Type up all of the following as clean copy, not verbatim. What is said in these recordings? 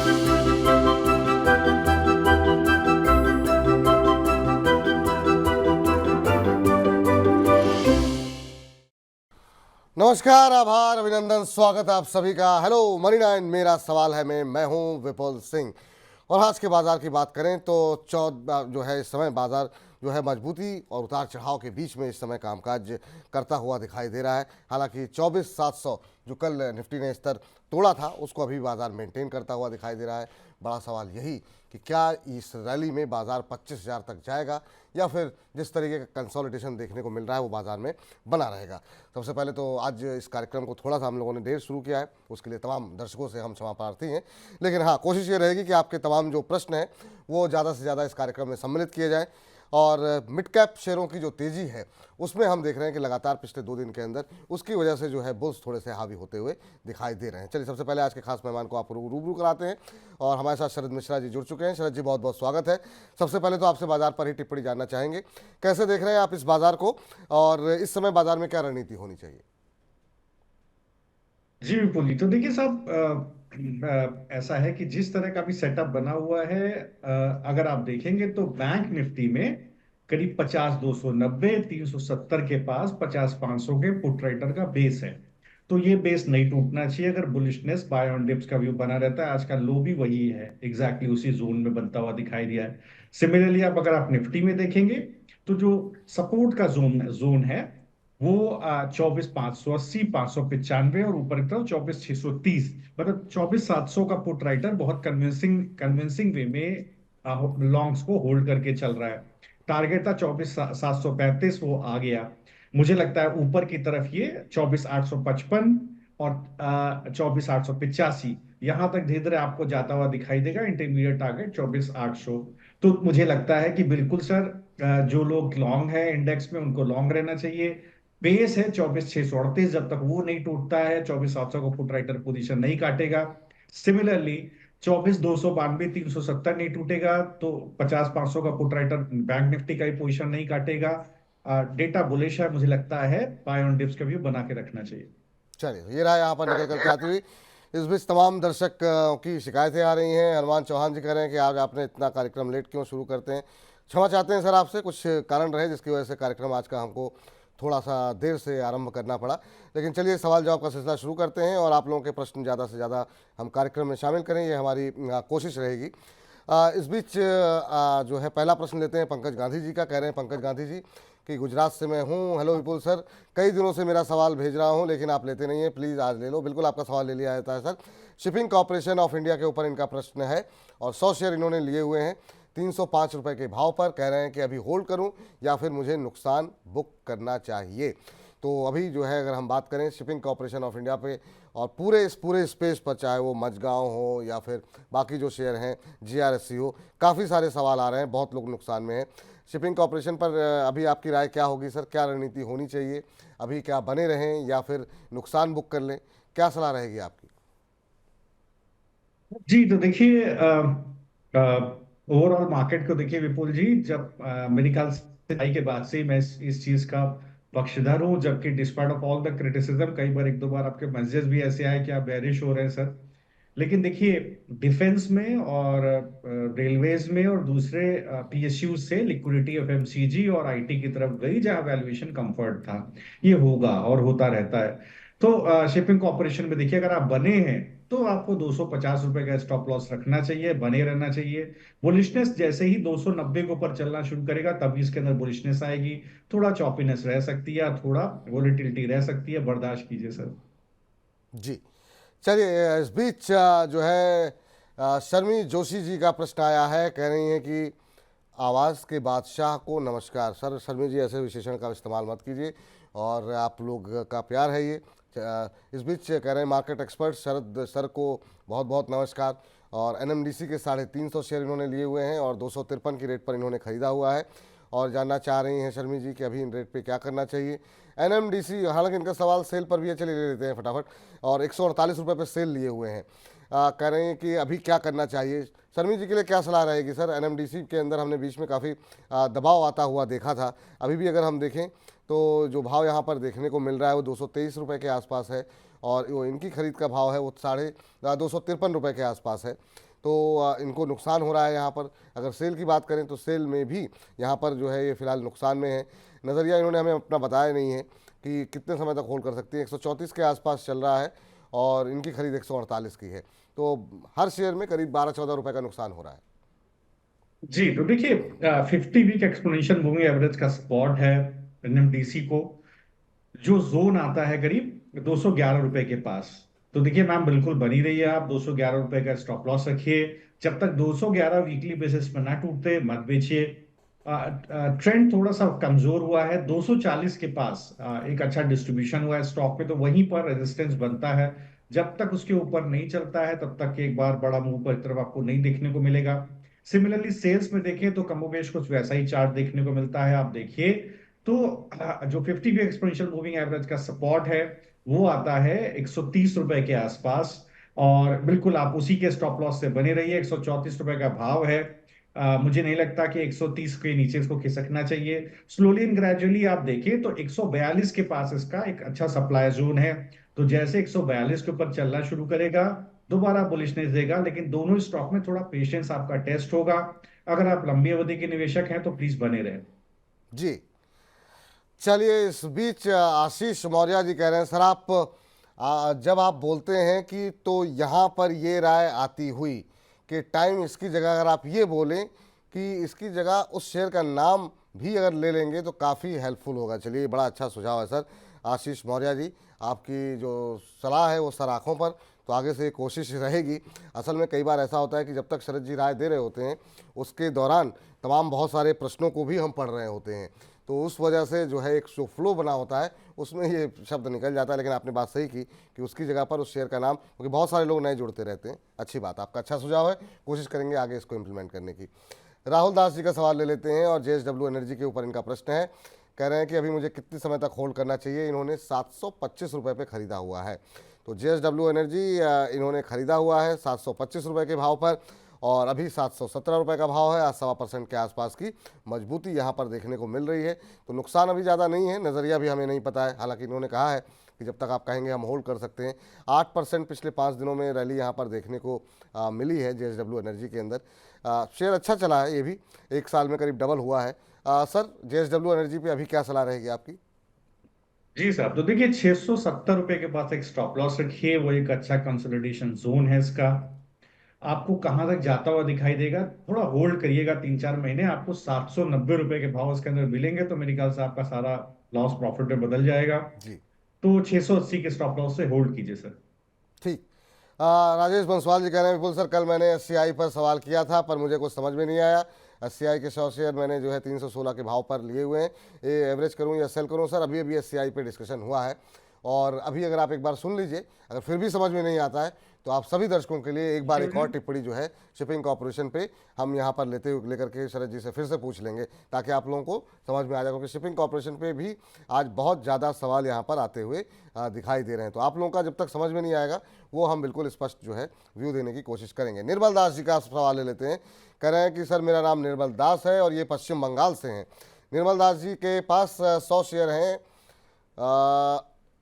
नमस्कार, आभार, अभिनंदन, स्वागत है आप सभी का। हेलो मनी 9 मेरा सवाल है मैं हूं विपुल सिंह। और आज के बाजार की बात करें तो जो है इस समय बाजार जो है मजबूती और उतार चढ़ाव के बीच में इस समय कामकाज करता हुआ दिखाई दे रहा है। हालांकि 24,700 जो कल निफ्टी ने स्तर तोड़ा था उसको अभी बाजार मेंटेन करता हुआ दिखाई दे रहा है। बड़ा सवाल यही कि क्या इस रैली में बाजार 25,000 तक जाएगा या फिर जिस तरीके का कंसोलिडेशन देखने को मिल रहा है वो बाजार में बना रहेगा। सबसे पहले तो आज इस कार्यक्रम को थोड़ा सा हम लोगों ने देर शुरू किया है, उसके लिए तमाम दर्शकों से हम क्षमा प्रार्थी हैं। लेकिन हाँ, कोशिश ये रहेगी कि आपके तमाम जो प्रश्न हैं वो ज़्यादा से ज़्यादा इस कार्यक्रम में सम्मिलित किए जाएँ। और मिड कैप शेयरों की जो तेज़ी है उसमें हम देख रहे हैं कि लगातार पिछले 2 दिन के अंदर उसकी वजह से जो है बुल्स थोड़े से हावी होते हुए दिखाई दे रहे हैं। चलिए सबसे पहले आज के खास मेहमान को आप रूबरू कराते हैं और हमारे साथ शरद मिश्रा जी जुड़ चुके हैं। शरद जी, बहुत बहुत स्वागत है। सबसे पहले तो आपसे बाजार पर ही टिप्पणी जानना चाहेंगे, कैसे देख रहे हैं आप इस बाजार को और इस समय बाजार में क्या रणनीति होनी चाहिए? जी विपुल जी, तो देखिए साहब, ऐसा है कि जिस तरह का भी सेटअप बना हुआ है, अगर आप देखेंगे तो बैंक निफ्टी में करीब 50,290 370 के पास 50,500 के पुट राइटर का बेस है। तो ये बेस नहीं टूटना चाहिए अगर बुलिशनेस बाय ऑन डिप्स का व्यू बना रहता है। आज का लो भी वही है, एग्जैक्टली उसी जोन में बनता हुआ दिखाई दिया है। सिमिलरली अगर आप निफ्टी में देखेंगे तो जो सपोर्ट का जोन जोन है वो 24,580 595 और ऊपर की तरफ 24,630, मतलब 24,700 का पुट राइटर बहुत कन्विंसिंग कन्विंसिंग वे में लॉन्ग्स को होल्ड करके चल रहा है। टारगेट था 24,735, वो आ गया। मुझे लगता है ऊपर की तरफ ये 24,855 और 24,885 यहां तक धीरे धीरे आपको जाता हुआ दिखाई देगा। Intermediate target 24,800। तो मुझे लगता है कि बिल्कुल सर, जो लोग लॉन्ग है इंडेक्स में उनको लॉन्ग रहना चाहिए। बेस है 24,638, जब तक वो नहीं टूटता है 24,700 को पुट राइटर पोजीशन नहीं काटेगा। सिमिलरली 24,292 370 नहीं टूटेगा तो 50,500 का पुट राइटर बैंक निफ्टी का ही पोजीशन नहीं काटेगा। डेटा बुलिश है, मुझे लगता है बाय ऑन डिप्स का व्यू बना के रखना चाहिए। चलिए, ये रहा यहाँ पर निकल करके आती हुई। इस बीच तमाम दर्शक की शिकायतें आ रही हैं। हनुमान चौहान जी कह रहे हैं कि आज आपने इतना कार्यक्रम लेट क्यों शुरू करते हैं। क्षमा चाहते हैं सर आपसे, कुछ कारण रहे जिसकी वजह से कार्यक्रम आज का हमको थोड़ा सा देर से आरंभ करना पड़ा। लेकिन चलिए सवाल जवाब का सिलसिला शुरू करते हैं और आप लोगों के प्रश्न ज़्यादा से ज़्यादा हम कार्यक्रम में शामिल करें, ये हमारी कोशिश रहेगी। इस बीच जो है पहला प्रश्न लेते हैं पंकज गांधी जी का। कह रहे हैं पंकज गांधी जी कि गुजरात से मैं हूं। हेलो विपुल सर, कई दिनों से मेरा सवाल भेज रहा हूं लेकिन आप लेते नहीं हैं, प्लीज़ आज ले लो। बिल्कुल आपका सवाल ले लिया जाता है sir. Shipping corporation of India के ऊपर इनका प्रश्न है और 100 शेयर इन्होंने लिए हुए हैं 305 रुपये के भाव पर। कह रहे हैं कि अभी होल्ड करूं या फिर मुझे नुकसान बुक करना चाहिए। तो अभी जो है अगर हम बात करें शिपिंग कॉरपोरेशन ऑफ इंडिया पे और पूरे स्पेस पर, चाहे वो मझगांव हो या फिर बाकी जो शेयर हैं जीआरएससी हो, काफ़ी सारे सवाल आ रहे हैं, बहुत लोग नुकसान में हैं। शिपिंग कॉरपोरेशन पर अभी आपकी राय क्या होगी सर? क्या रणनीति होनी चाहिए? अभी क्या बने रहें या फिर नुकसान बुक कर लें? क्या सलाह रहेगी आपकी? जी तो देखिए, ओवरऑल मार्केट को देखिए विपुल जी, जब मेरे ख्याल से आई के बाद से ही मैं इस चीज का पक्षधर हूँ। जबकि despite of all the criticism, कई बार एक दो बार आपके मैसेजेस भी ऐसे आए कि आप बेरिश हो रहे हैं सर। लेकिन देखिए, डिफेंस में और रेलवेज में और दूसरे पीएसयू से लिक्विडिटी एफएमसीजी और आईटी की तरफ गई जहां वैल्यूएशन कंफर्ट था। ये होगा और होता रहता है। तो शिपिंग कॉर्पोरेशन में देखिए, अगर आप बने हैं तो आपको 250 रुपए का स्टॉप लॉस रखना चाहिए, बने रहना चाहिए। बुलिशनेस जैसे ही 290 के ऊपर चलना शुरू करेगा तभी इसके अंदर बुलिशनेस आएगी। थोड़ा चॉपीनेस रह सकती है, थोड़ा वोलेटिलिटी रह सकती है, बर्दाश्त कीजिए सर। जी चलिए, इस बीच जो है शर्मी जोशी जी का प्रश्न आया है। कह रही हैं कि आवाज़ के बादशाह को नमस्कार। सर शर्मी जी, ऐसे विशेषण का इस्तेमाल मत कीजिए और आप लोग का प्यार है ये। इस बीच कह रहे हैं मार्केट एक्सपर्ट शरद सर को बहुत बहुत नमस्कार। और एनएमडीसी के 350 शेयर इन्होंने लिए हुए हैं और 253 की रेट पर इन्होंने ख़रीदा हुआ है और जानना चाह रही हैं शर्मी जी कि अभी इन रेट पे क्या करना चाहिए। एनएमडीसी, हालांकि इनका सवाल सेल पर भी है, चलिए ले लेते हैं फटाफट। और 148 रुपये पर सेल लिए हुए हैं। कह रहे हैं कि अभी क्या करना चाहिए। शर्मी जी के लिए क्या सलाह रहेगी सर? एनएमडीसी के अंदर हमने बीच में काफ़ी दबाव आता हुआ देखा था। अभी भी अगर हम देखें तो जो भाव यहाँ पर देखने को मिल रहा है वो 223 रुपये के आसपास है और वो इनकी खरीद का भाव है वो 253 रुपये के आसपास है। तो इनको नुकसान हो रहा है यहाँ पर। अगर सेल की बात करें तो सेल में भी यहाँ पर जो है ये फिलहाल नुकसान में है। नज़रिया इन्होंने हमें अपना बताया नहीं है कि कितने समय तक होल्ड कर सकती है। 134 के आसपास चल रहा है और इनकी खरीद 148 की है, तो हर शेयर में करीब 12-14 रुपए का नुकसान हो रहा है। जी, तो देखिए 50 वीक एक्सपोनेंशियल मूविंग एवरेज का सपोर्ट है एनएमडीसी को, जो जोन आता है करीब 211 रुपए के पास। तो देखिए मैम, बिल्कुल बनी रही है, आप 211 रुपए का स्टॉप लॉस रखिए। जब तक 211 वीकली बेसिस पर ना टूटते मत बेचिए। ट्रेंड थोड़ा सा कमजोर हुआ है 240 के पास। एक अच्छा डिस्ट्रीब्यूशन हुआ है स्टॉक में, तो वहीं पर रेजिस्टेंस बनता है। जब तक उसके ऊपर नहीं चलता है तब तक एक बार बड़ा मूव पर तरफ आपको नहीं देखने को मिलेगा। सिमिलरली सेल्स में देखें तो कमोबेश कुछ वैसा ही चार्ट देखने को मिलता है। आप देखिए तो जो 50 वीक एक्सपोनेंशियल मूविंग एवरेज का सपोर्ट है वो आता है 130 रुपए के आसपास। और बिल्कुल आप उसी के स्टॉप लॉस से बने रहिए। 134 रुपए का भाव है। मुझे नहीं लगता कि 130 के नीचे इसको खिसकना चाहिए। स्लोली एंड ग्रेजुअली आप देखिए तो 142 के पास इसका एक अच्छा सप्लाई जोन है। तो जैसे 142 के ऊपर चलना शुरू करेगा, दोबारा बुलिशनेस देगा, लेकिन दोनों स्टॉक में थोड़ा पेशेंस आपका टेस्ट होगा। अगर आप लंबी अवधि के निवेशक हैं तो प्लीज बने रहें। जी, चलिए इस बीच आशीष मौर्य जी कह रहे हैं, सर आप जब आप बोलते हैं कि तो यहाँ पर ये राय आती हुई कि टाइम इसकी जगह अगर आप ये बोलें कि इसकी जगह उस शेयर का नाम भी अगर ले लेंगे तो काफ़ी हेल्पफुल होगा। चलिए बड़ा अच्छा सुझाव है सर आशीष मौर्य जी, आपकी जो सलाह है वो सराखों पर, तो आगे से कोशिश रहेगी। असल में कई बार ऐसा होता है कि जब तक शरद जी राय दे रहे होते हैं उसके दौरान तमाम बहुत सारे प्रश्नों को भी हम पढ़ रहे होते हैं, तो उस वजह से जो है एक जो फ्लो बना होता है उसमें ये शब्द निकल जाता है। लेकिन आपने बात सही की कि उसकी जगह पर उस शेयर का नाम, क्योंकि बहुत सारे लोग नए जुड़ते रहते हैं। अच्छी बात, आपका अच्छा सुझाव है, कोशिश करेंगे आगे इसको इम्प्लीमेंट करने की। राहुल दास जी का सवाल ले लेते हैं और जेएसडब्ल्यू एनर्जी के ऊपर इनका प्रश्न है। कह रहे हैं कि अभी मुझे कितने समय तक होल्ड करना चाहिए। इन्होंने 725 रुपये पे खरीदा हुआ है। तो जेएसडब्ल्यू एनर्जी इन्होंने खरीदा हुआ है 725 रुपये के भाव पर और अभी 717 रुपये का भाव है। आज 1.25% के आसपास की मजबूती यहाँ पर देखने को मिल रही है। तो नुकसान अभी ज़्यादा नहीं है, नज़रिया भी हमें नहीं पता है। हालांकि इन्होंने कहा है कि जब तक आप कहेंगे हम होल्ड कर सकते हैं। 8% पिछले 5 दिनों में रैली यहाँ पर देखने को मिली है जेएसडब्ल्यू एनर्जी के अंदर। शेयर अच्छा चला है, ये भी एक साल में करीब डबल हुआ है। सर जेएसडब्ल्यू एनर्जी पे अभी क्या सलाह रहेगी आपकी? जी साहब, तो देखिए 670 रुपए के पास एक स्टॉप लॉस रखिए, वो एक अच्छा कंसोलिडेशन जोन है इसका। आपको कहां तक जाता हुआ दिखाई देगा, थोड़ा होल्ड करिएगा 3-4 महीने। आपको 790 रुपए के भाव इसके अंदर मिलेंगे तो मेरे ख्याल से आपका सारा लॉस प्रॉफिट में बदल जाएगा। जी तो 680 के स्टॉप लॉस से होल्ड कीजिए सर। ठीक। राजेश बंसवाल जी कह रहे हैं विपुल सर, कल मैंने एससीआई पर सवाल किया था पर मुझे कुछ समझ में नहीं आया। एससीआई के 100 शेयर मैंने जो है 316 के भाव पर लिए हुए हैं, ये एवरेज करूं या सेल करूं? सर अभी अभी एससीआई पे डिस्कशन हुआ है और अभी अगर आप एक बार सुन लीजिए, अगर फिर भी समझ में नहीं आता है तो आप सभी दर्शकों के लिए एक बार एक और टिप्पणी जो है शिपिंग कॉर्पोरेशन पे हम यहाँ पर लेकर के शरद जी से फिर से पूछ लेंगे, ताकि आप लोगों को समझ में आ जाए। क्योंकि शिपिंग कॉर्पोरेशन पे भी आज बहुत ज़्यादा सवाल यहाँ पर आते हुए दिखाई दे रहे हैं। तो आप लोगों का जब तक समझ में नहीं आएगा वो हम बिल्कुल स्पष्ट जो है व्यू देने की कोशिश करेंगे। निर्मल दास जी का सवाल ले लेते हैं। कह रहे हैं कि सर मेरा नाम निर्मल दास है और ये पश्चिम बंगाल से हैं। निर्मल दास जी के पास 100 शेयर हैं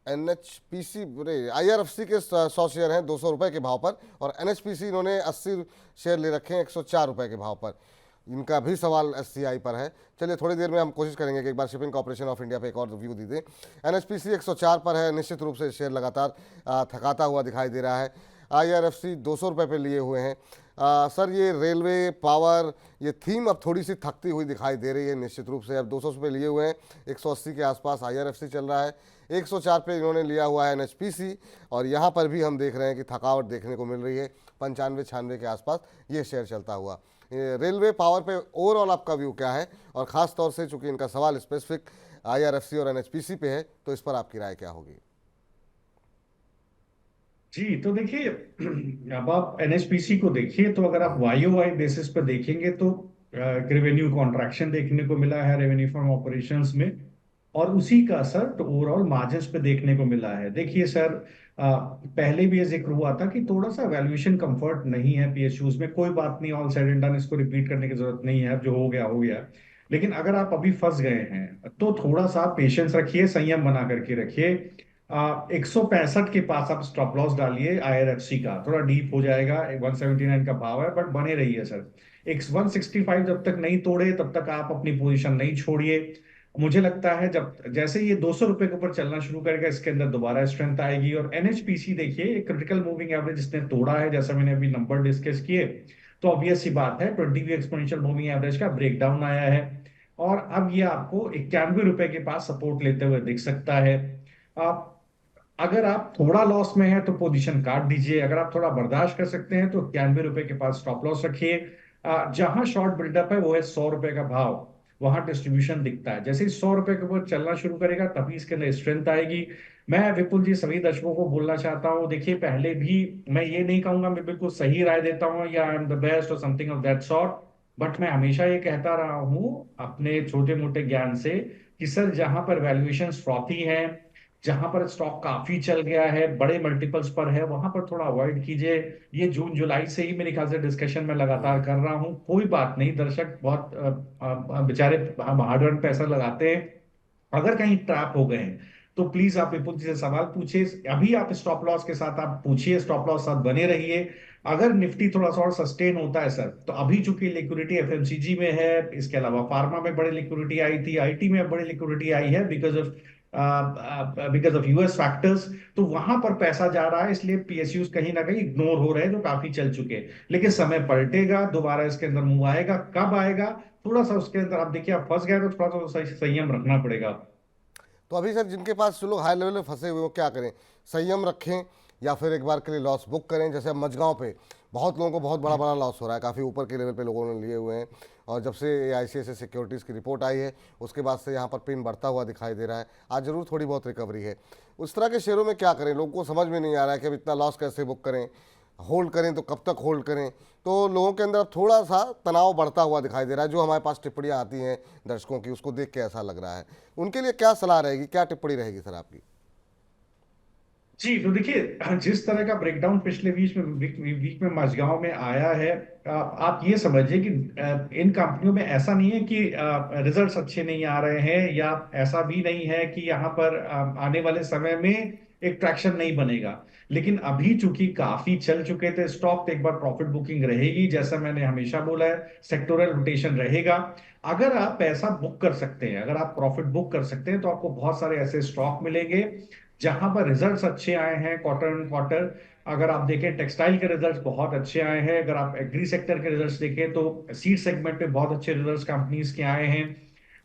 एनएचपीसी, आईआरएफसी के 100 शेयर हैं 200 रुपये के भाव पर, और एनएचपीसी इन्होंने 80 शेयर ले रखे हैं 104 रुपये के भाव पर। इनका भी सवाल एससीआई पर है। चलिए थोड़ी देर में हम कोशिश करेंगे कि एक बार शिपिंग कॉर्पोरेशन ऑफ इंडिया पे एक और व्यू दी दें। एनएचपीसी 104 पर है, निश्चित रूप से शेयर लगातार थकाता हुआ दिखाई दे रहा है। आईआरएफसी 200 रुपये पे लिए हुए हैं। सर ये रेलवे पावर ये थीम अब थोड़ी सी थकती हुई दिखाई दे रही है निश्चित रूप से। अब 200 रुपये लिए हुए हैं, 180 के आसपास आईआरएफसी चल रहा है, 104 पे इन्होंने लिया हुआ है एनएचपीसी, और यहाँ पर भी हम देख रहे हैं कि थकावट देखने को मिल रही है। 95-96 के आसपास ये शेयर चलता हुआ। रेलवे पावर पे ओवरऑल आपका व्यू क्या है, और ख़ास तौर से चूंकि इनका सवाल स्पेसिफिक आईआरएफसी और एनएचपीसी पे है तो इस पर आपकी राय क्या होगी? जी, तो देखिए अब आप एनएचपीसी को देखिए तो अगर आप वाई वाई बेसिस पर देखेंगे तो रेवेन्यू कॉन्ट्रैक्शन देखने को मिला है रेवेन्यू फ्रॉम ऑपरेशंस में, और उसी का असर तो ओवरऑल मार्जिन्स पे देखने को मिला है। देखिए सर, पहले भी ये जिक्र हुआ था कि थोड़ा सा वैल्यूएशन कंफर्ट नहीं है पीएसयूज में। कोई बात नहीं, ऑल सेड एंड डन, इसको रिपीट करने की जरूरत नहीं है, अब जो हो गया हो गया। लेकिन अगर आप अभी फंस गए हैं तो थोड़ा सा पेशेंस रखिए, संयम बना करके रखिए। 165 के पास आप स्टॉप लॉस डालिए आईआरएफसी का, थोड़ा डीप हो जाएगा, 179 का भाव है बट बने रहिए सर। एक 165 जब तक नहीं तोड़े तब तक आप अपनी पोजीशन नहीं छोड़िए। मुझे लगता है जब जैसे ये 200 रुपए के ऊपर चलना शुरू करेगा इसके अंदर दोबारा स्ट्रेंथ आएगी। और एनएचपीसी देखिए, क्रिटिकल मूविंग एवरेज इसने तोड़ा है, जैसा मैंने अभी नंबर डिस्कस किए, तो ऑब्वियस सी बात है 20 एक्सपोनेंशियल मूविंग एवरेज का ब्रेकडाउन आया है। और अब ये आपको 91 रुपए के पास सपोर्ट लेते हुए दिख सकता है। आप अगर आप थोड़ा लॉस में हैं तो पोजीशन काट दीजिए, अगर आप थोड़ा बर्दाश्त कर सकते हैं तो 91 रुपए के पास स्टॉप लॉस रखिए। जहां शॉर्ट बिल्डअप है वो है 100 रुपए का भाव, वहां डिस्ट्रीब्यूशन दिखता है। जैसे ही 100 रुपए के ऊपर चलना शुरू करेगा तभी इसके अंदर स्ट्रेंथ आएगी। मैं विपुल जी सभी दर्शकों को बोलना चाहता हूँ, देखिए पहले भी मैं ये नहीं कहूंगा मैं बिल्कुल सही राय देता हूँ या आई एम द बेस्ट और something of that sort, but मैं हमेशा ये कहता रहा हूँ अपने छोटे मोटे ज्ञान से कि सर जहां पर वैल्यूएशन फ्रॉथी है, जहां पर स्टॉक काफी चल गया है, बड़े मल्टीपल्स पर है, वहां पर थोड़ा अवॉइड कीजिए। ये जून जुलाई से ही मेरे ख्याल से डिस्कशन में लगातार कर रहा हूं, कोई बात नहीं, दर्शक बहुत बेचारे हार्ड अर्न पैसा लगाते हैं, अगर कहीं ट्रैप हो गए हैं तो प्लीज आप विपुल जी से सवाल पूछिए। अभी आप स्टॉप लॉस के साथ आप पूछिए, स्टॉप लॉस साथ बने रहिए। अगर निफ्टी थोड़ा सा और सस्टेन होता है सर, तो अभी चूंकि लिक्विडिटी एफएमसीजी में है, इसके अलावा फार्मा में बड़ी लिक्विडिटी आई थी, आईटी में बड़ी लिक्विडिटी आई है बिकॉज ऑफ यूएस फैक्टर्स, तो वहां पर पैसा जा रहा है, इसलिए पीएसयूज कहीं ना कहीं इग्नोर हो रहे हैं जो काफी चल चुके हैं। लेकिन समय पलटेगा, दोबारा इसके अंदर मुंह आएगा, कब आएगा थोड़ा सा उसके अंदर आप देखिए, आप फंस गए तो थोड़ा सा संयम रखना पड़ेगा। तो अभी सर जिनके पास जो लोग हाई लेवल में फंसे हुए हो क्या करें, संयम रखें या फिर एक बार के लिए लॉस बुक करें? जैसे अब मझगांव पे बहुत लोगों को बहुत बड़ा बड़ा लॉस हो रहा है, काफ़ी ऊपर के लेवल पे लोगों ने लिए हुए हैं, और जब से आईसीआईसीआई सिक्योरिटीज़ की रिपोर्ट आई है उसके बाद से यहाँ पर पिन बढ़ता हुआ दिखाई दे रहा है। आज जरूर थोड़ी बहुत रिकवरी है। उस तरह के शेयरों में क्या करें? लोगों को समझ में नहीं आ रहा है कि अब इतना लॉस कैसे बुक करें, होल्ड करें तो कब तक होल्ड करें? तो लोगों के अंदर अब थोड़ा सा तनाव बढ़ता हुआ दिखाई दे रहा है। जो हमारे पास टिप्पणियाँ आती हैं दर्शकों की, उसको देख के ऐसा लग रहा है। उनके लिए क्या सलाह रहेगी, क्या टिप्पणी रहेगी सर आपकी? जी तो देखिए, जिस तरह का ब्रेकडाउन पिछले वीक में मझगांव में आया है, आप ये समझिए कि इन कंपनियों में ऐसा नहीं है कि रिजल्ट्स अच्छे नहीं आ रहे हैं, या ऐसा भी नहीं है कि यहाँ पर आने वाले समय में एक ट्रैक्शन नहीं बनेगा। लेकिन अभी चूंकि काफी चल चुके थे स्टॉक, तो एक बार प्रॉफिट बुकिंग रहेगी, जैसा मैंने हमेशा बोला है, सेक्टोरल रोटेशन रहेगा। अगर आप पैसा बुक कर सकते हैं, अगर आप प्रॉफिट बुक कर सकते हैं, तो आपको बहुत सारे ऐसे स्टॉक मिलेंगे जहां पर रिजल्ट्स अच्छे आए हैं क्वार्टर एंड क्वार्टर। अगर आप देखें टेक्सटाइल के रिजल्ट्स बहुत अच्छे आए हैं, अगर आप एग्री सेक्टर के रिजल्ट्स देखें तो सीड सेगमेंट में बहुत अच्छे रिजल्ट्स कंपनीज के आए हैं।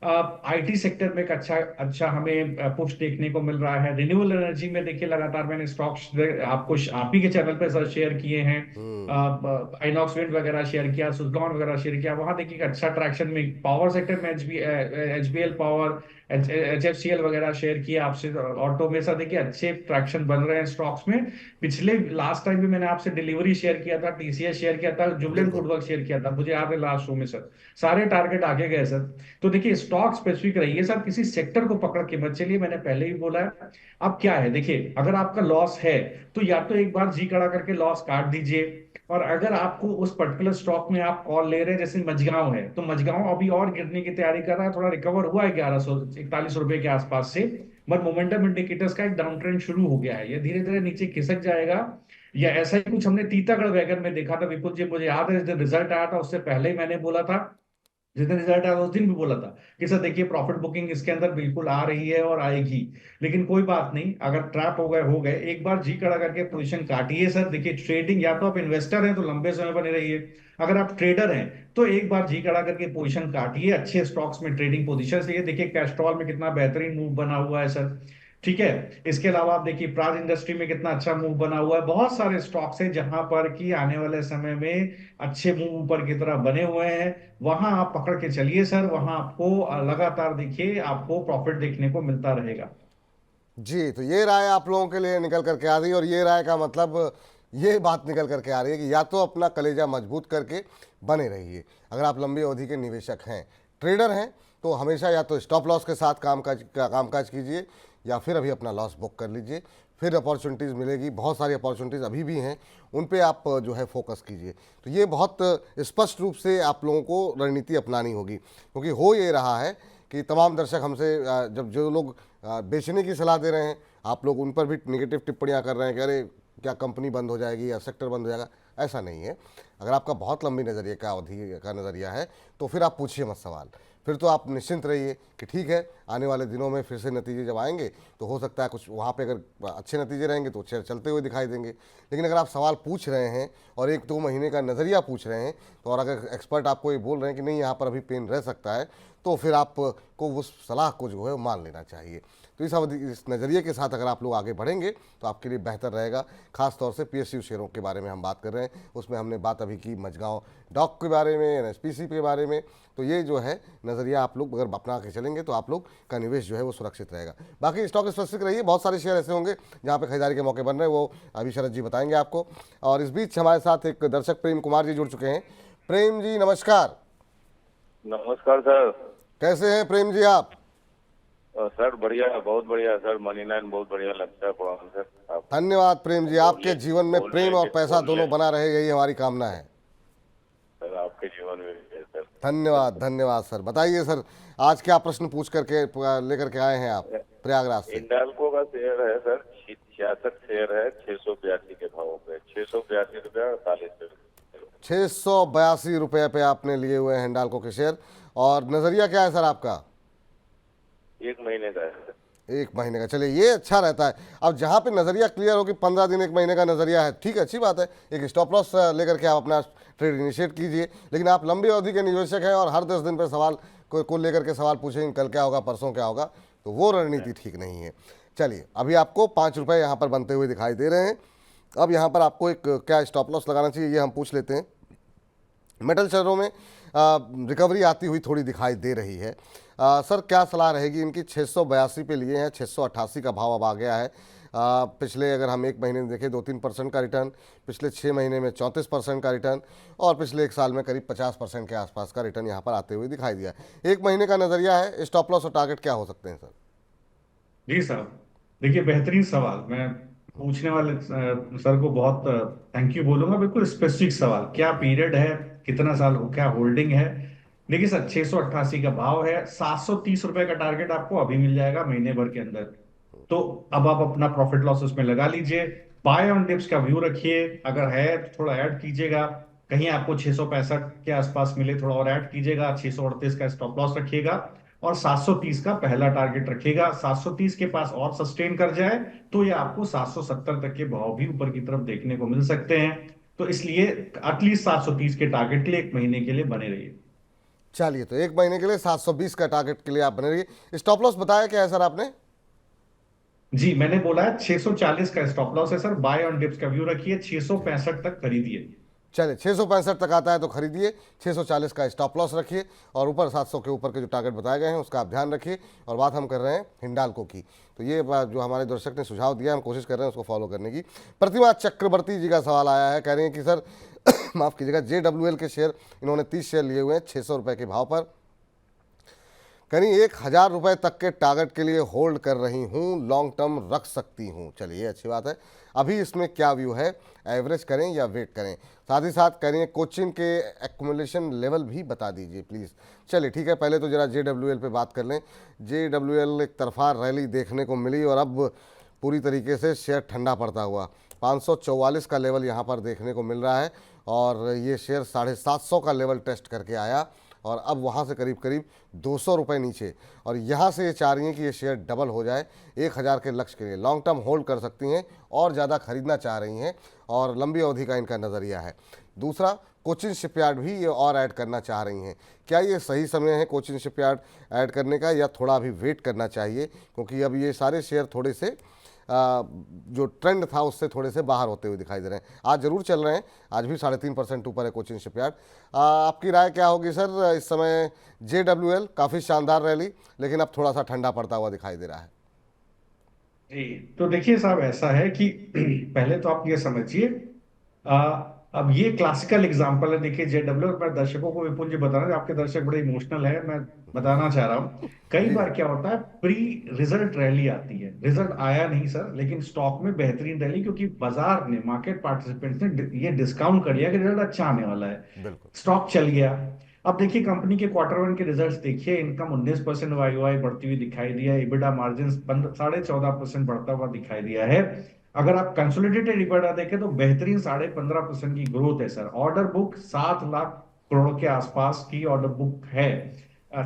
आईटी सेक्टर में एक अच्छा अच्छा हमें पुश देखने को मिल रहा है। रिन्यूएबल एनर्जी में देखिए लगातार मैंने स्टॉक्स आपको आप ही के चैनल पे सर शेयर किए हैं, हम्म। आइनॉक्स विंड वगैरह शेयर किया, सुजलॉन वगैरह शेयर किया, वहां देखिए अच्छा ट्रैक्शन में पावर सेक्टर में एचबीएल पावर, एचएफसीएल वगैरह शेयर किया आपसे। ऑटो में सर देखिए अच्छे ट्रैक्शन बन रहे हैं स्टॉक्स में। पिछले लास्ट टाइम भी मैंने आपसे डिलीवरी शेयर किया था, टीसीएस शेयर किया था, जुबलेंट बिल्कुल। फूडवर्क शेयर किया था, मुझे याद है लास्ट शो में सर सारे टारगेट आगे गए सर। तो देखिए स्टॉक स्पेसिफिक रहिए सर, किसी सेक्टर को पकड़ के मत चलिए, मैंने पहले भी बोला है। अब क्या है देखिए, अगर आपका लॉस है तो या तो एक बार जी कड़ा करके लॉस काट दीजिए, और अगर आपको उस पर्टिकुलर स्टॉक में आप कॉल ले रहे हैं, जैसे मझगांव है, तो मझगांव अभी और गिरने की तैयारी कर रहा है, थोड़ा रिकवर हुआ है 1141 रुपए के आसपास से, बट मोमेंटम इंडिकेटर्स का एक डाउन ट्रेंड शुरू हो गया है, ये धीरे धीरे नीचे खिसक जाएगा। या ऐसा ही कुछ हमने तीतागढ़ वैगन में देखा था विपुल जी, मुझे याद है जिस दिन रिजल्ट आया था उससे पहले ही मैंने बोला था, जिस दिन रिजल्ट आया उस दिन भी बोला था कि सर देखिए प्रॉफिट बुकिंग इसके अंदर बिल्कुल आ रही है और आएगी। लेकिन कोई बात नहीं, अगर ट्रैप हो गए, एक बार जी कड़ा करके पोजीशन काटिए सर। देखिए ट्रेडिंग, या तो आप इन्वेस्टर हैं तो लंबे समय बने रहिए, अगर आप ट्रेडर हैं तो एक बार जी कड़ा करके पोजीशन काटिए, अच्छे स्टॉक्स में ट्रेडिंग पोजीशन से। ये देखिए कैस्ट्रॉल में कितना बेहतरीन मूव बना हुआ है सर, ठीक है। इसके अलावा आप देखिए प्राज इंडस्ट्री में कितना अच्छा मूव बना हुआ है, बहुत सारे स्टॉक्स हैं जहां पर कि आने वाले समय में अच्छे मूव ऊपर की तरह बने हुए हैं, वहां आप पकड़ के चलिए सर, वहां आपको लगातार देखिए आपको प्रॉफिट देखने को मिलता रहेगा। जी, तो ये राय आप लोगों के लिए निकल करके आ रही है, और ये राय का मतलब ये बात निकल करके आ रही है कि या तो अपना कलेजा मजबूत करके बने रहिए। अगर आप लंबी अवधि के निवेशक हैं, ट्रेडर हैं, तो हमेशा या तो स्टॉप लॉस के साथ कामकाज कीजिए, या फिर अभी अपना लॉस बुक कर लीजिए। फिर अपॉर्चुनिटीज़ मिलेगी, बहुत सारी अपॉर्चुनिटीज़ अभी भी हैं, उन पे आप जो है फोकस कीजिए। तो ये बहुत स्पष्ट रूप से आप लोगों को रणनीति अपनानी होगी, क्योंकि हो ये रहा है कि तमाम दर्शक हमसे जब जो लोग बेचने की सलाह दे रहे हैं, आप लोग उन पर भी निगेटिव टिप्पणियां कर रहे हैं कि अरे क्या कंपनी बंद हो जाएगी या सेक्टर बंद हो जाएगा। ऐसा नहीं है। अगर आपका बहुत लंबी नज़रिए का अवधि का नज़रिया है तो फिर आप पूछिए मत सवाल। फिर तो आप निश्चिंत रहिए कि ठीक है, आने वाले दिनों में फिर से नतीजे जब आएंगे तो हो सकता है कुछ वहाँ पे अगर अच्छे नतीजे रहेंगे तो शेयर चलते हुए दिखाई देंगे। लेकिन अगर आप सवाल पूछ रहे हैं और 1-2 महीने का नज़रिया पूछ रहे हैं तो, और अगर एक्सपर्ट आपको ये बोल रहे हैं कि नहीं यहाँ पर अभी पेन रह सकता है, तो फिर आपको उस सलाह को जो है मान लेना चाहिए। तो इस अवधि, इस नज़रिए के साथ अगर आप लोग आगे बढ़ेंगे तो आपके लिए बेहतर रहेगा। खास तौर से पीएसयू शेयरों के बारे में हम बात कर रहे हैं, उसमें हमने बात अभी की मझगांव डॉक के बारे में, एनएचपीसी के बारे में। तो ये जो है नज़रिया आप लोग अगर अपना के चलेंगे तो आप लोग का निवेश जो है वो सुरक्षित रहेगा। बाकी स्टॉक स्पेसिफिक रहिए, बहुत सारे शेयर ऐसे होंगे जहाँ पे खरीदारी के मौके बन रहे हैं, वो अभी शरद जी बताएंगे आपको। और इस बीच हमारे साथ एक दर्शक प्रेम कुमार जी जुड़ चुके हैं। प्रेम जी नमस्कार। नमस्कार सर। कैसे हैं प्रेम जी आप? सर बढ़िया, बहुत बढ़िया सर। मनी लाइन बहुत बढ़िया लगता है प्रोग्राम सर। आप धन्यवाद प्रेम जी, आपके जीवन में प्रेम और पैसा दोनों बना रहे, यही हमारी कामना है सर। आपके जीवन में भी है सर। धन्यवाद धन्यवाद सर। बताइए सर, आज क्या प्रश्न पूछ करके लेकर के आए हैं आप प्रयागराज से? हिंडाल्को का शेयर है सर, 66 शेयर है 682 के भाव पे, 682 रुपया 48 पैसे। 682 रुपये पे आपने लिए हुए हैं हिंडाल्को के शेयर। और नज़रिया क्या है सर आपका? 1 महीने का है सर। 1 महीने का, चलिए ये अच्छा रहता है। अब जहाँ पे नज़रिया क्लियर हो कि 15 दिन 1 महीने का नज़रिया है, ठीक है, अच्छी बात है। एक स्टॉप लॉस लेकर के आप अपना ट्रेड इनिशिएट कीजिए। लेकिन आप लंबी अवधि के निवेशक हैं और हर 10 दिन पर सवाल को लेकर के सवाल पूछेंगे कल क्या होगा, परसों क्या होगा, तो वो रणनीति ठीक नहीं है। चलिए, अभी आपको 5 रुपये यहाँ पर बनते हुए दिखाई दे रहे हैं। अब यहाँ पर आपको एक क्या स्टॉप लॉस लगाना चाहिए, ये हम पूछ लेते हैं। मेटल शेयरों में रिकवरी आती हुई थोड़ी दिखाई दे रही है। सर क्या सलाह रहेगी इनकी? 682 पे लिए हैं, 688 का भाव अब आ गया है। पिछले अगर हम 1 महीने में देखें 2-3% का रिटर्न, पिछले 6 महीने में 34% का रिटर्न, और पिछले 1 साल में करीब 50% के आसपास का रिटर्न यहाँ पर आते हुए दिखाई दिया है। 1 महीने का नज़रिया है, स्टॉप लॉस और टारगेट क्या हो सकते हैं सर? जी साहब, देखिए बेहतरीन सवाल। मैं पूछने वाले सर को बहुत थैंक यू बोलूंगा। बिल्कुल स्पेसिफिक सवाल, क्या पीरियड है, कितना साल हो, क्या होल्डिंग है। देखिए सर, 688 का भाव है, 730 रुपए का टारगेट आपको अभी मिल जाएगा महीने भर के अंदर। तो अब आप अपना प्रॉफिट लॉस उसमें लगा लीजिए। बाय ऑन डिप्स का व्यू रखिए, अगर है तो थोड़ा ऐड कीजिएगा। कहीं आपको 665 के आसपास मिले, थोड़ा और ऐड कीजिएगा। 638 का स्टॉप लॉस रखिएगा और 730 का पहला टारगेट रखिएगा। 730 के पास और सस्टेन कर जाए तो ये आपको 770 तक के भाव भी ऊपर की तरफ देखने को मिल सकते हैं। तो इसलिए एटलीस्ट 730 के टारगेट के लिए 1 महीने के लिए बने रहिए। चलिए, तो 1 महीने के लिए 720 का टारगेट के लिए आप बने रहिए। स्टॉप लॉस बताया क्या है सर आपने? जी, मैंने बोला है 640 का स्टॉप लॉस है सर। बाय ऑन डिप्स का व्यू रखिए, 665 तक खरीदिए। चलिए, 665 तक आता है तो खरीदिए, 640 का स्टॉप लॉस रखिए और ऊपर 700 के ऊपर के जो टारगेट बताए गए हैं उसका आप ध्यान रखिए। और बात हम कर रहे हैं हिंडाल्को की, तो ये बात जो हमारे दर्शक ने सुझाव दिया, हम कोशिश कर रहे हैं उसको फॉलो करने की। प्रतिमा चक्रवर्ती जी का सवाल आया है, कह रहे हैं कि सर माफ़ कीजिएगा, JWL के शेयर इन्होंने 30 शेयर लिए हुए हैं 600 रुपये के भाव पर, करीब 1000 रुपये तक के टारगेट के लिए होल्ड कर रही हूँ, लॉन्ग टर्म रख सकती हूँ। चलिए, अच्छी बात है। अभी इसमें क्या व्यू है, एवरेज करें या वेट करें? साथ ही साथ करें कोचिंग के एक्युमुलेशन लेवल भी बता दीजिए प्लीज़। चलिए ठीक है, पहले तो जरा JWL पे बात कर लें। JWL एक तरफा रैली देखने को मिली और अब पूरी तरीके से शेयर ठंडा पड़ता हुआ 544 का लेवल यहाँ पर देखने को मिल रहा है और ये शेयर 750 का लेवल टेस्ट करके आया और अब वहाँ से करीब करीब 200 रुपये नीचे, और यहाँ से ये चाह रही हैं कि ये शेयर डबल हो जाए 1000 के लक्ष्य के लिए। लॉन्ग टर्म होल्ड कर सकती हैं और ज़्यादा खरीदना चाह रही हैं और लंबी अवधि का इनका नज़रिया है। दूसरा, कोचिन शिपयार्ड भी ये और ऐड करना चाह रही हैं। क्या ये सही समय है कोचिन शिपयार्ड ऐड करने का या थोड़ा अभी वेट करना चाहिए? क्योंकि अब ये सारे शेयर थोड़े से जो ट्रेंड था उससे थोड़े से बाहर होते हुए दिखाई दे रहे हैं। आज जरूर चल रहे हैं, आज भी 3.5% ऊपर है कोचिन शिपयार्ड। आपकी राय क्या होगी सर? इस समय JWL काफ़ी शानदार रैली, लेकिन अब थोड़ा सा ठंडा पड़ता हुआ दिखाई दे रहा है। जी, तो देखिए साहब, ऐसा है कि पहले तो आप ये समझिए, अब ये क्लासिकल एग्जांपल है। देखिए JWL, मैं दर्शकों को विपुल जी बता रहा हूं, आपके दर्शक बड़े इमोशनल है, मैं बताना चाह रहा हूँ। कई जी बार जी। क्या होता है, प्री रिजल्ट रैली आती है, रिजल्ट आया नहीं सर, लेकिन स्टॉक में बेहतरीन रैली, क्योंकि बाजार ने, मार्केट पार्टिसिपेंट्स ने ये डिस्काउंट कर लिया कि रिजल्ट अच्छा आने वाला है। बिल्कुल। स्टॉक चल गया। अब देखिए कंपनी के क्वार्टर वन के रिजल्ट्स देखिए, इनकम 19% वाई बढ़ती हुई दिखाई दिया है, इबिटा मार्जिन 14.5% बढ़ता हुआ दिखाई दिया है। अगर आप कंसोलिडेटेड इबिटा देखें तो बेहतरीन 15.5% की ग्रोथ है sir. Order book 7 lakh crore के आसपास की ऑर्डर बुक है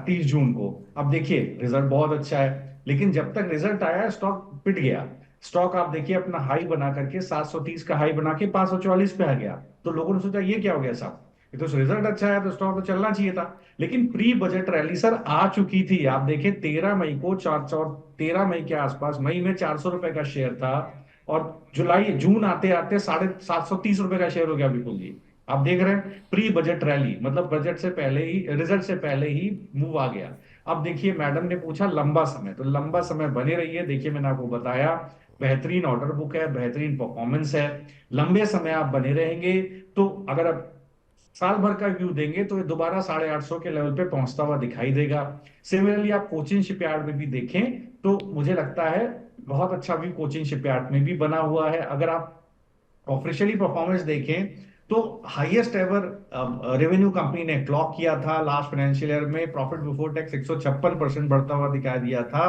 30 जून को। अब देखिए रिजल्ट बहुत अच्छा है, लेकिन जब तक रिजल्ट आया स्टॉक पिट गया। स्टॉक आप देखिए अपना हाई बना करके 730 का हाई बना के 544 पे आ गया। तो लोगों ने सोचा ये क्या हो गया साहब, ये तो रिजल्ट अच्छा है तो स्टॉक तो चलना चाहिए था। लेकिन प्री बजट रैली सर आ चुकी थी। आप देखें 13 मई को 13 मई के आसपास, मई में 400 रुपए का शेयर था, और जुलाई जून आते आते 730 रुपए का शेयर हो गया बिल्कुल जी। आप देख रहे हैं प्री बजट रैली, मतलब बजट से पहले ही, रिजल्ट से पहले ही मूव आ गया। अब देखिए मैडम ने पूछा लंबा समय, तो लंबा समय बने रहिए। देखिए मैंने आपको बताया बेहतरीन ऑर्डर बुक है, बेहतरीन परफॉर्मेंस है, लंबे समय आप बने रहेंगे। तो अगर आप साल भर का व्यू देंगे तो ये दोबारा 850 के लेवल पे पहुंचता हुआ दिखाई देगा। सिमिलरली आप कोचिन शिपयार्ड में भी देखें तो मुझे लगता है बहुत अच्छा व्यू कोचिन शिपयार्ड में भी बना हुआ है। अगर आप ऑफिशियली परफॉर्मेंस देखें तो हाईएस्ट एवर रेवेन्यू कंपनी ने क्लॉक किया था लास्ट फाइनेंशियल ईयर में। प्रॉफिट बिफोर टैक्स 156% बढ़ता हुआ दिखाई दिया था।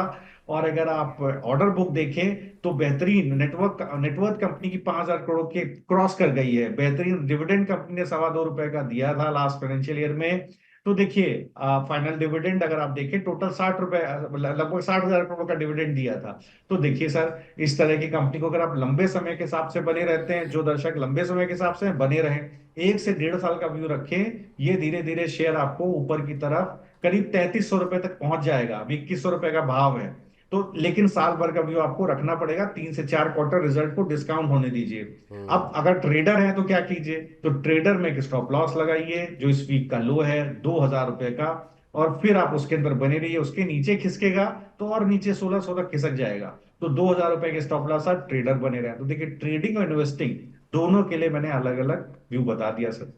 और अगर आप ऑर्डर बुक देखें तो बेहतरीन नेटवर्थ कंपनी की 5,000 करोड़ के क्रॉस कर गई है। बेहतरीन डिविडेंड कंपनी ने ₹2.25 का दिया था लास्ट फाइनेंशियल ईयर में। तो देखिए फाइनल डिविडेंड अगर आप देखें टोटल 60 रुपए, लगभग 60,000 करोड़ का डिविडेंड दिया था। तो देखिए सर इस तरह की कंपनी को अगर आप लंबे समय के हिसाब से बने रहते हैं, जो दर्शक लंबे समय के हिसाब से बने रहे, 1 से 1.5 साल का व्यू रखें, ये धीरे धीरे शेयर आपको ऊपर की तरफ करीब 3300 रुपए तक पहुंच जाएगा। अभी 2100 रुपए का भाव है। तो लेकिन साल भर का व्यू आपको रखना पड़ेगा, 3 से 4 क्वार्टर रिजल्ट को डिस्काउंट होने दीजिए। अब अगर ट्रेडर है तो क्या कीजिए, तो ट्रेडर में एक स्टॉप लॉस लगाइए जो इस वीक का लो है 2,000 रुपए का, और फिर आप उसके अंदर बने रहिए। उसके नीचे खिसकेगा तो और नीचे 1600 तक खिसक जाएगा। तो 2,000 रुपए के स्टॉप लॉस साथ ट्रेडर बने रहे। तो देखिए ट्रेडिंग और इन्वेस्टिंग दोनों के लिए मैंने अलग अलग व्यू बता दिया सर।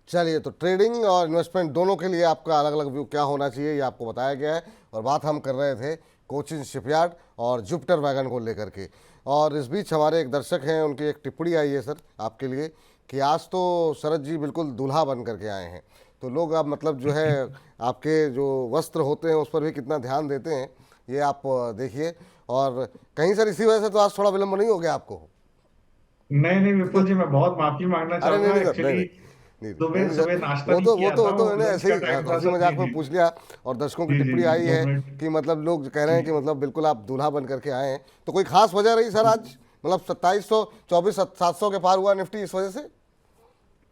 चलिए, तो ट्रेडिंग और इन्वेस्टमेंट दोनों के लिए आपका अलग अलग व्यू क्या होना चाहिए ये आपको बताया गया है। और बात हम कर रहे थे कोचिन शिपयार्ड और जुपिटर वैगन को लेकर के। और इस बीच हमारे एक दर्शक हैं, उनकी एक टिप्पणी आई है सर आपके लिए कि आज तो शरद जी बिल्कुल दूल्हा बन करके आए हैं। तो लोग अब मतलब जो है आपके जो वस्त्र होते हैं उस पर भी कितना ध्यान देते हैं ये आप देखिए। और कहीं सर इसी वजह से तो आज थोड़ा विलम्ब नहीं हो गया आपको? नहीं नहीं विपुल जी, मैं बहुत माफी मांगना अरे नहीं चाहूंगा। नहीं सर, नहीं एक्चुअली नहीं नहीं नहीं सुबह नहीं सर, सुबह नाश्ता नहीं किया वो था, तो वो मैंने लंच ऐसे का ही टाइम था हंसी सर। जी मजाक में जी पूछ लिया। और दर्शकों की जी जी टिप्पणी जी आई दो है मिनट कि मतलब लोग कह रहे जी। हैं कि मतलब बिल्कुल आप दूल्हा बन करके आए हैं। तो कोई खास वजह रही सर आज, मतलब 2700 24 700 के पार हुआ निफ्टी इस वजह से?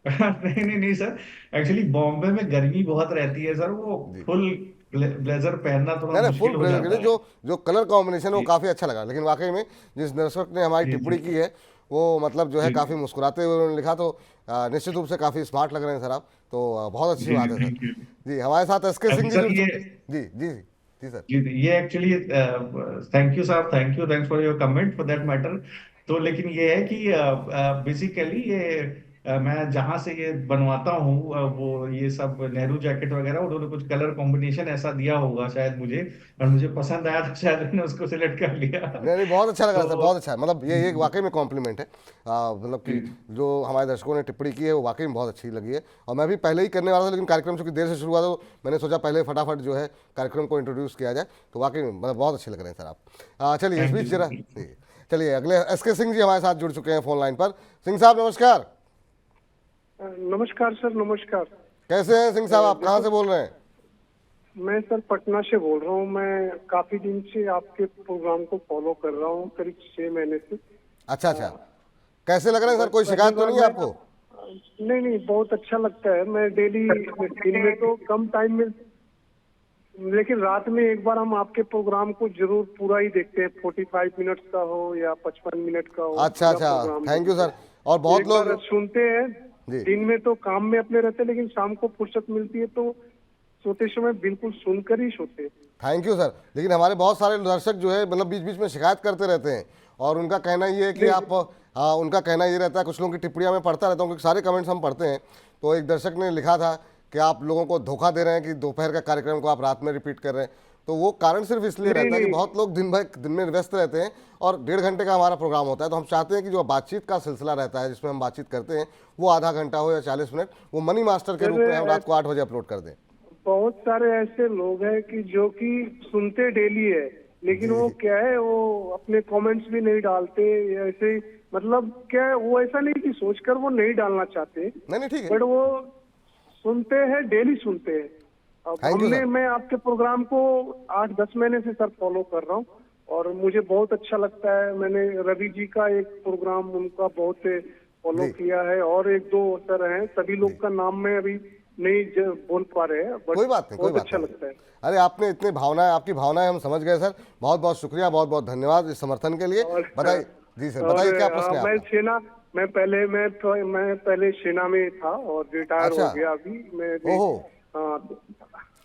नहीं नहीं नहीं सर, एक्चुअली बॉम्बे में गर्मी बहुत रहती है सर, वो जी, फुल ब्लेजर पहनना थोड़ा नहीं नहीं, फुल मुश्किल हो ब्लेजर के लिए जाता जो है। जो कलर कॉम्बिनेशन है वो जी काफ़ी अच्छा लगा। लेकिन वाकई में जिस दर्शक ने हमारी जी जी टिप्पणी की है वो मतलब जो है जी काफ़ी मुस्कुराते हुए उन्होंने लिखा। तो निश्चित रूप से काफ़ी स्मार्ट लग रहे हैं सर आप। तो बहुत अच्छी जी बात जी है सर। Thank you. जी, हमारे साथ एसके सिंह जी सर जुड़ ये चुके। जी जी जी जी सर। जी ये actually thank you sir, thank you, thanks for your comment for that matter. तो लेकिन ये है कि बेसिकली ये मैं जहां से ये बनवाता हूँ वो ये सब नेहरू जैकेट वगैरह, उन्होंने कुछ कलर कॉम्बिनेशन ऐसा दिया होगा शायद मुझे, और मुझे पसंद आया तो शायद मैंने उसको सिलेक्ट कर लिया। नहीं नहीं, बहुत अच्छा लग रहा है सर, तो बहुत अच्छा है। मतलब ये जी एक वाकई में कॉम्प्लीमेंट है। मतलब कि जी जो हमारे दर्शकों ने टिप्पणी की है वो वाकई में बहुत अच्छी लगी है। और मैं भी पहले ही करने वाला था, लेकिन कार्यक्रम चूंकि देर से शुरू हुआ तो मैंने सोचा पहले फटाफट जो है कार्यक्रम को इंट्रोड्यूस किया जाए। तो वाकई में मतलब बहुत अच्छे लग रहे हैं सर आप। चलिए इस थैंक बीच यू जरा सर। जी, चलिए अगले एसके सिंह जी हमारे साथ जुड़ चुके हैं फोन लाइन पर। सिंह साहब नमस्कार। नमस्कार सर, नमस्कार। कैसे हैं सिंह साहब, आप कहाँ देखो, से बोल रहे हैं? मैं सर पटना से बोल रहा हूँ। मैं काफी दिन से आपके प्रोग्राम को फॉलो कर रहा हूँ, करीब 6 महीने से। अच्छा अच्छा, कैसे लग रहे हैं सर, कोई पहली शिकायत तो बार नहीं है मैं आपको? नहीं नहीं, बहुत अच्छा लगता है। मैं डेली दिन में तो कम टाइम में, लेकिन रात में एक बार हम आपके प्रोग्राम को जरूर पूरा ही देखते हैं। 45 मिनट का हो या 55 मिनट का हो, अच्छा पूरा अच्छा, प्रोग्राम थैंक यू देखते सर। और हैं। बहुत एक लोग बार सुनते हैं, जी, दिन में तो काम में अपने रहते हैं, लेकिन शाम को फुर्सत मिलती है तो सोते समय बिल्कुल सुनकर ही सोते हैं। Thank you sir. लेकिन हमारे बहुत सारे दर्शक जो है मतलब बीच बीच में शिकायत करते रहते हैं। और उनका कहना ये है कि नहीं, आप हाँ, उनका कहना ये रहता है, कुछ लोगों की टिप्पणियां मैं पढ़ता रहता हूँ क्योंकि सारे कमेंट्स हम पढ़ते हैं। तो एक दर्शक ने लिखा था कि आप लोगों को धोखा दे रहे हैं कि दोपहर का कार्यक्रम को आप रात में रिपीट कर रहे हैं। तो वो कारण सिर्फ इसलिए नहीं, रहता है कि नहीं। बहुत लोग दिन में व्यस्त रहते हैं और 1.5 घंटे का हमारा प्रोग्राम होता है, तो हम चाहते हैं कि जो बातचीत का सिलसिला रहता है जिसमें हम बातचीत करते हैं वो आधा घंटा हो या 40 मिनट, वो मनी मास्टर के सर, रूप में हम रात को 8 बजे अपलोड कर दें। बहुत सारे ऐसे लोग हैं कि जो कि सुनते डेली है, लेकिन वो क्या है, वो अपने कमेंट्स भी नहीं डालते, ऐसे ही, मतलब क्या है, वो ऐसा नहीं कि सोचकर वो नहीं डालना चाहते, नहीं नहीं ठीक है। बट वो सुनते हैं, डेली सुनते हैं। अब Thank you, sir. मैं आपके प्रोग्राम को 8-10 महीने से सर फॉलो कर रहा हूँ और मुझे बहुत अच्छा लगता है। मैंने रवि जी का एक प्रोग्राम उनका बहुत फॉलो जी। किया है और एक दो सर हैं, सभी लोग का नाम मैं अभी नहीं बोल पा रहे हैं, बट कोई बात नहीं, कोई बहुत बात अच्छा नहीं। लगता है। अरे आपने इतनी भावनाएं, आपकी भावनाएं हम समझ गए सर, बहुत बहुत शुक्रिया, बहुत बहुत धन्यवाद इस समर्थन के लिए। और बताइए जी सर, और, बताइए क्या प्रश्न है मैं आपका? सेना, मैं पहले सेना में था और रिटायर अच्छा। हो गया अभी मैं भी। ओहो। हाँ।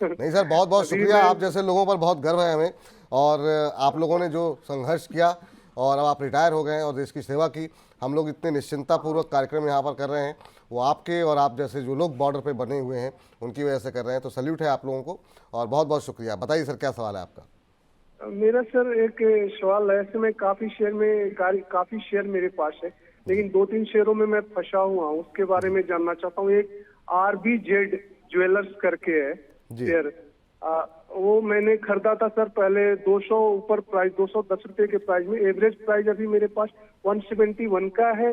नहीं सर, बहुत बहुत अभी शुक्रिया, मैं- आप जैसे लोगों पर बहुत गर्व है हमें। और आप लोगों ने जो संघर्ष किया और अब आप रिटायर हो गए हैं और देश की सेवा की, हम लोग इतने निश्चिंतापूर्वक कार्यक्रम यहाँ पर कर रहे हैं, वो आपके और आप जैसे जो लोग बॉर्डर पे बने हुए हैं उनकी वजह से कर रहे हैं, तो सल्यूट है आप लोगों को और बहुत बहुत शुक्रिया। बताइए सर, क्या सवाल है आपका? मेरा सर एक सवाल है, ऐसे में काफी शेयर मेरे पास है, लेकिन 2-3 शेयरों में मैं फंसा हुआ हूँ, उसके बारे में जानना चाहता हूँ। एक RBZ ज्वेलर्स करके है जी। शेयर, वो मैंने खरीदा था सर पहले 200 ऊपर प्राइस, 210 रुपए के प्राइस में। एवरेज प्राइस अभी मेरे पास 171 का है,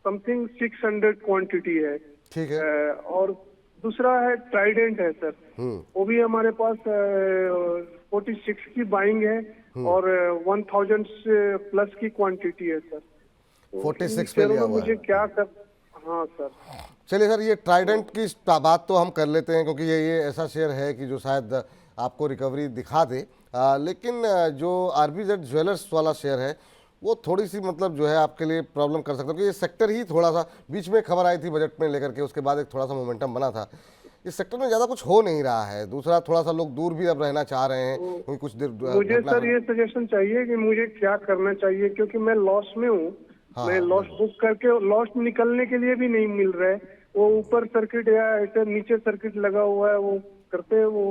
समथिंग 600 क्वांटिटी है। ठीक है। और दूसरा है ट्राइडेंट है सर, वो भी हमारे पास 46 की बाइंग है और 1000 प्लस की क्वांटिटी है सर। तो 46 इन पे शेयरों लिया में हुआ मुझे है। क्या कर। हाँ सर। चलिए सर, ये ट्राइडेंट की बात तो हम कर लेते हैं क्योंकि ये ऐसा शेयर है कि जो शायद आपको रिकवरी दिखा दे, लेकिन जो RBZ ज्वेलर्स वाला शेयर है वो थोड़ी सी मतलब जो है आपके लिए प्रॉब्लम कर सकता है, क्योंकि ये सेक्टर ही थोड़ा सा, बीच में खबर आई थी बजट में लेकर के, उसके बाद एक थोड़ा सा मोमेंटम बना था। इस सेक्टर में ज़्यादा कुछ हो नहीं रहा है। दूसरा, थोड़ा सा लोग दूर भी अब रहना चाह रहे हैं क्योंकि कुछ देर मुझे घटना- सर ये सजेशन चाहिए कि मुझे क्या करना चाहिए, क्योंकि मैं लॉस में हूँ। हाँ, मैं हाँ, लॉस बुक करके लॉस निकलने के लिए भी नहीं मिल रहा है। वो ऊपर सर्किट या ऐसे नीचे सर्किट लगा हुआ है, वो करते हैं वो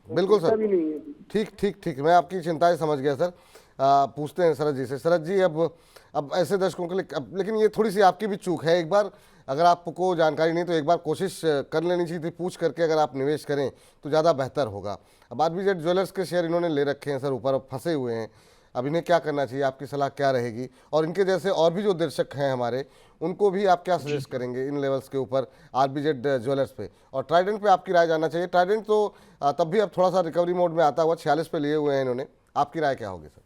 बिल्कुल होता सर। भी नहीं है। ठीक ठीक ठीक, मैं आपकी चिंताएं समझ गया सर। पूछते हैं शरद जी से। शरद जी, अब ऐसे दर्शकों के लिए लेकिन ये थोड़ी सी आपकी भी चूक है, एक बार अगर आपको जानकारी नहीं तो एक बार कोशिश कर लेनी चाहिए थी, पूछ करके अगर आप निवेश करें तो ज़्यादा बेहतर होगा। अब RBZ ज्वेलर्स के शेयर इन्होंने ले रखे हैं सर, ऊपर अब फंसे हुए हैं, अब इन्हें क्या करना चाहिए, आपकी सलाह क्या रहेगी? और इनके जैसे और भी जो दर्शक हैं हमारे, उनको भी आप क्या सजेस्ट करेंगे इन लेवल्स के ऊपर, RBZ ज्वेलर्स पे? और ट्राइडेंट पे आपकी राय जानना चाहिए। ट्राइडेंट तो तब भी अब थोड़ा सा रिकवरी मोड में आता हुआ 46 पे लिए हुए हैं इन्होंने, आपकी राय क्या होगी सर?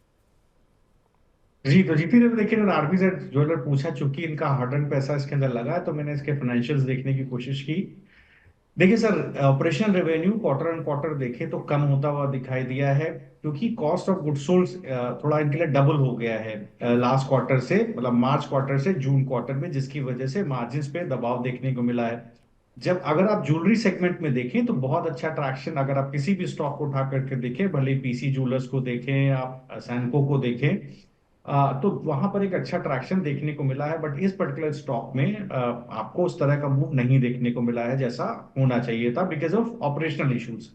जी, तो जीती रवि, देखिए RBZ ज्वेलर पूछा, चूंकि इनका हार्ड एंड पैसा इसके अंदर लगा है तो मैंने इसके फाइनेंशियल्स देखने की कोशिश की। देखिए sir, operational revenue quarter and quarter देखे तो कम होता हुआ दिखाई दिया है, क्योंकि कॉस्ट ऑफ गुड सोल्ड थोड़ा इनके लिए डबल हो गया है लास्ट क्वार्टर से, मतलब मार्च क्वार्टर से जून क्वार्टर में, जिसकी वजह से मार्जिन्स पे दबाव देखने को मिला है। जब अगर आप ज्वेलरी सेगमेंट में देखें तो बहुत अच्छा ट्रैक्शन, अगर आप किसी भी स्टॉक को उठा करके देखें, भले PC ज्वेलर्स को देखें, आप सैनको को देखें, तो वहां पर एक अच्छा ट्रैक्शन देखने को मिला है। बट इस पर्टिकुलर स्टॉक में आपको उस तरह का मूव नहीं देखने को मिला है जैसा होना चाहिए था, बिकॉज ऑफ ऑपरेशनल इश्यूज।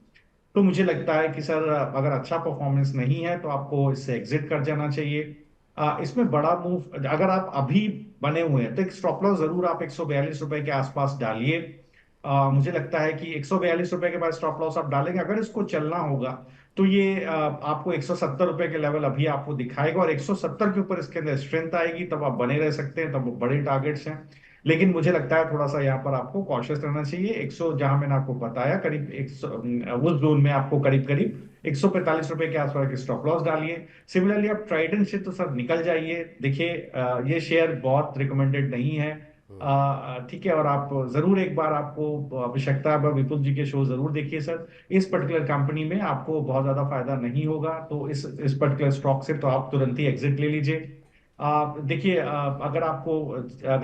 तो मुझे लगता है कि सर, अगर अच्छा परफॉर्मेंस नहीं है तो आपको इससे एग्जिट कर जाना चाहिए। इसमें बड़ा मूव अगर आप अभी बने हुए हैं तो एक स्टॉप लॉस जरूर आप 142 रुपए के आसपास डालिए। मुझे लगता है कि 142 रुपए के बाद स्टॉप लॉस आप डालेंगे, अगर इसको चलना होगा तो ये आपको 170 रुपए के लेवल अभी आपको दिखाएगा, और 170 के ऊपर इसके अंदर स्ट्रेंथ आएगी तब आप बने रह सकते हैं, तब वो बड़े टारगेट्स हैं। लेकिन मुझे लगता है थोड़ा सा यहाँ पर आपको कॉशियस रहना चाहिए। 100, जहां मैंने आपको बताया, करीब 100 उस जोन में आपको करीब करीब 145 रुपए के आसपास के स्टॉप लॉस डालिए। सिमिलरली आप ट्राइडेंट से तो सर निकल जाइए। देखिए, ये शेयर बहुत रिकमेंडेड नहीं है, ठीक है, और आप जरूर एक बार आपको आवश्यकता है, विपुल जी के शो जरूर देखिए सर। इस पर्टिकुलर कंपनी में आपको बहुत ज्यादा फायदा नहीं होगा, तो इस पर्टिकुलर स्टॉक से तो आप तुरंत ही एग्जिट ले लीजिए। देखिए, अगर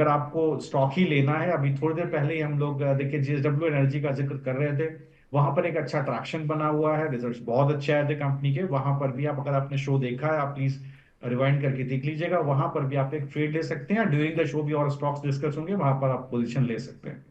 आपको स्टॉक ही लेना है, अभी थोड़ी देर पहले ही हम लोग देखिए JSW एनर्जी का जिक्र कर रहे थे, वहां पर एक अच्छा ट्रैक्शन बना हुआ है, रिजल्ट्स बहुत अच्छे आए थे कंपनी के। वहां पर भी आप, अगर आपने शो देखा है, आप प्लीज रिवाइंड करके देख लीजिएगा, वहां पर भी आप एक ट्रेड ले सकते हैं। ड्यूरिंग द शो भी और स्टॉक्स डिस्कस होंगे, वहां पर आप पोजीशन ले सकते हैं।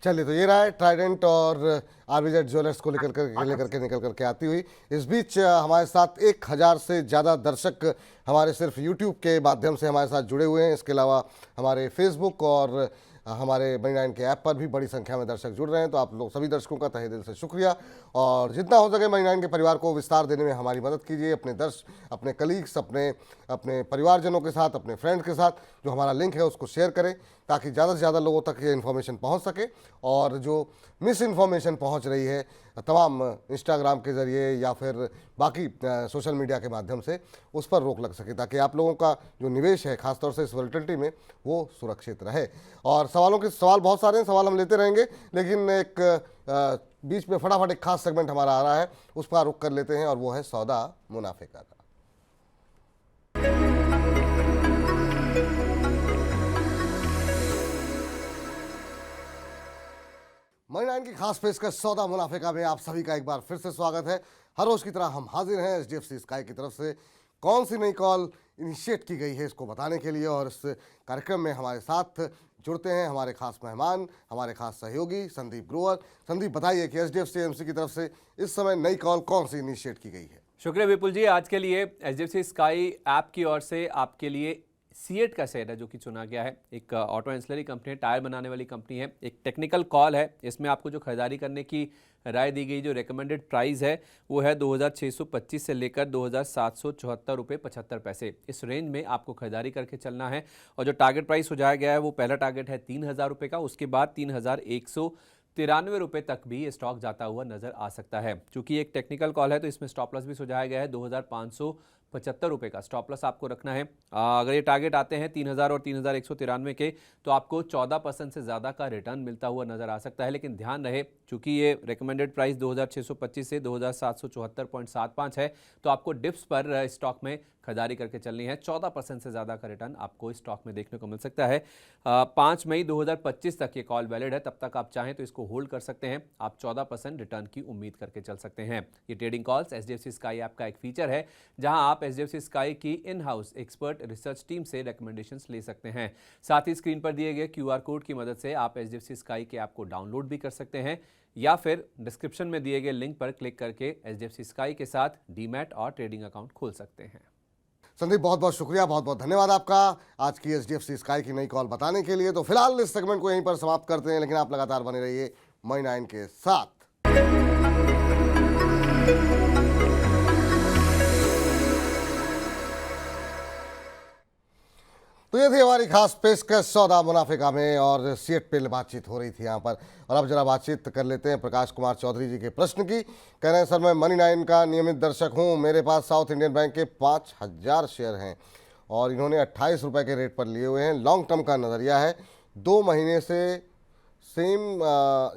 चलिए, तो ये रहा है ट्राइडेंट और आरबीजेड ज्वेलर्स को निकल करके आती हुई। इस बीच हमारे साथ 1000 से ज़्यादा दर्शक हमारे सिर्फ यूट्यूब के माध्यम से हमारे साथ जुड़े हुए हैं। इसके अलावा हमारे फेसबुक और हमारे मनी 9 के ऐप पर भी बड़ी संख्या में दर्शक जुड़ रहे हैं। तो आप लोग सभी दर्शकों का तहे दिल से शुक्रिया, और जितना हो सके मनी 9 के परिवार को विस्तार देने में हमारी मदद कीजिए। अपने कलीग्स, अपने परिवारजनों के साथ, अपने फ्रेंड्स के साथ जो हमारा लिंक है उसको शेयर करें, ताकि ज़्यादा से ज़्यादा लोगों तक ये इन्फॉर्मेशन पहुंच सके, और जो मिस इन्फॉर्मेशन पहुंच रही है तमाम इंस्टाग्राम के ज़रिए या फिर बाकी सोशल मीडिया के माध्यम से, उस पर रोक लग सके, ताकि आप लोगों का जो निवेश है खासतौर से इस वोलेटिलिटी में वो सुरक्षित रहे। और सवाल बहुत सारे हैं, सवाल हम लेते रहेंगे, लेकिन एक बीच में फटाफट एक खास सेगमेंट हमारा आ रहा है, उस पर रुक कर लेते हैं, और वो है सौदा मुनाफे का। मनी 9 की खास पेशकश सौदा मुनाफे का में आप सभी का एक बार फिर से स्वागत है। हर रोज की तरह हम हाजिर हैं एचडीएफसी स्काई की तरफ से कौन सी नई कॉल इनिशिएट की गई है इसको बताने के लिए, और इस कार्यक्रम में हमारे साथ जुड़ते हैं हमारे खास मेहमान, हमारे खास सहयोगी संदीप ग्रोवर। संदीप, बताइए कि एचडीएफसी एमसी की तरफ से इस समय नई कॉल कौन सी इनिशिएट की गई है? शुक्रिया विपुल जी। आज के लिए एचडीएफसी स्काई ऐप की ओर से आपके लिए सीएट का शेयर है जो कि चुना गया है। एक ऑटो एंसिलरी कंपनी है, टायर बनाने वाली कंपनी है। एक टेक्निकल कॉल है, इसमें आपको जो खरीदारी करने की राय दी गई, जो रिकमेंडेड प्राइस है वो है 2625 से लेकर 2774 रुपये 75 पैसे। इस रेंज में आपको खरीदारी करके चलना है। और जो टारगेट प्राइस हो जाया गया है वो पहला टारगेट है 3000 रुपये का, उसके बाद 3193 रुपये तक भी ये स्टॉक जाता हुआ नजर आ सकता है। चूंकि एक टेक्निकल कॉल है तो इसमें स्टॉप लॉस भी सुझाया गया है 2575 रुपये का स्टॉप लॉस आपको रखना है। अगर ये टारगेट आते हैं 3000 और 3193 के, तो आपको 14% से ज़्यादा का रिटर्न मिलता हुआ नजर आ सकता है। लेकिन ध्यान रहे, चूंकि ये रिकमेंडेड प्राइस 2625 से 2774.75 है, तो आपको डिप्स पर स्टॉक में खरीदारी करके चलनी है। 14% से ज़्यादा का रिटर्न आपको स्टॉक में देखने को मिल सकता है। 5 मई 2025 तक ये कॉल वैलिड है, तब तक आप चाहें तो इसको होल्ड कर सकते हैं। आप 14% रिटर्न की उम्मीद करके चल सकते हैं। ये trading calls HDFC sky app का एक फीचर है, जहां आप एचडीएफसी स्काई की in house expert research team से रिकमेंडेशंस ले सकते हैं। साथ ही स्क्रीन पर दिए गए क्यूआर कोड की मदद से आप एचडीएफसी स्काई के ऐप को डाउनलोड भी कर सकते हैं, या फिर डिस्क्रिप्शन में दिए गए लिंक पर क्लिक करके एचडीएफसी स्काई के साथ डीमैट और ट्रेडिंग अकाउंट खोल सकते हैं। संदीप, बहुत बहुत शुक्रिया, बहुत बहुत धन्यवाद आपका आज की एचडीएफसी स्काई की नई कॉल बताने के लिए। तो फिलहाल इस सेगमेंट को यहीं पर समाप्त करते हैं, लेकिन आप लगातार बने रहिए मनी 9 के साथ। तो ये थी हमारी खास पेशकश सौदा मुनाफे का में, और सीएट पे बातचीत हो रही थी यहाँ पर। और अब जरा बातचीत कर लेते हैं प्रकाश कुमार चौधरी जी के प्रश्न की। कह रहे हैं, सर मैं मनी 9 का नियमित दर्शक हूँ, मेरे पास साउथ इंडियन बैंक के 5000 शेयर हैं और इन्होंने 28 रुपये के रेट पर लिए हुए हैं। लॉन्ग टर्म का नज़रिया है, 2 महीने से सेम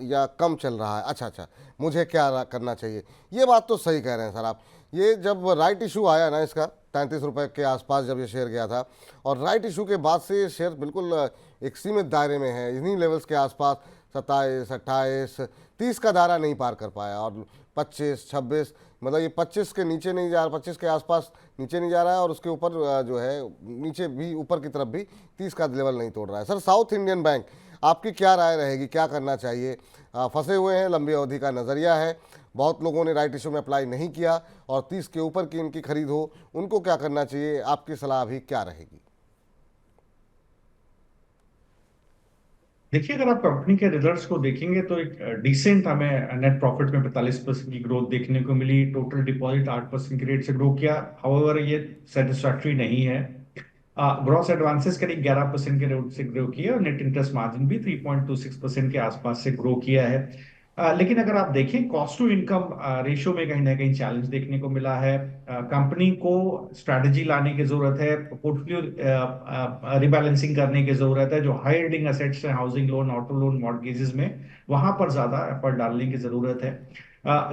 या कम चल रहा है। अच्छा, मुझे क्या करना चाहिए? ये बात तो सही कह रहे हैं सर आप। ये जब राइट इशू आया ना इसका 33 रुपये के आसपास जब ये शेयर गया था, और राइट इशू के बाद से ये शेयर बिल्कुल एक सीमित दायरे में है, इन्हीं लेवल्स के आसपास 27, 28, 30 का दायरा नहीं पार कर पाया, और 25, 26, मतलब ये 25 के नीचे नहीं जा रहा, 25 के आसपास नीचे नहीं जा रहा है, और उसके ऊपर जो है नीचे भी, ऊपर की तरफ भी 30 का लेवल नहीं तोड़ रहा है। सर साउथ इंडियन बैंक, आपकी क्या राय रहेगी, क्या करना चाहिए? फंसे हुए हैं, लंबी अवधि का नज़रिया है, बहुत लोगों ने राइट इशू में अप्लाई नहीं किया, और 30 के ऊपर की इनकी खरीद हो, उनको क्या करना चाहिए? आपकी सलाह अभी क्या रहेगी? देखिए, अगर आप कंपनी के रिजल्ट्स को देखेंगे तो एक डिसेंट हमें नेट प्रॉफिट में 45% की ग्रोथ देखने को मिली। टोटल डिपॉजिट 8% की रेट से ग्रो किया। हाउएवर ये सेटिस्फैक्टरी नहीं है। ग्रॉस एडवांसेस करीब 11% के रेट से ग्रो किया, और नेट इंटरेस्ट मार्जिन भी 3.26% के आसपास से ग्रो किया है। लेकिन अगर आप देखें, कॉस्ट टू इनकम रेशियो में कहीं ना कहीं चैलेंज देखने को मिला है। कंपनी को स्ट्रैटेजी लाने की जरूरत है, पोर्टफोलियो रिबैलेंसिंग करने की जरूरत है। जो हाई यील्डिंग एसेट्स हैं, housing loan, auto loan, mortgages में, वहां पर ज्यादा एफर्ट डालने की जरूरत है।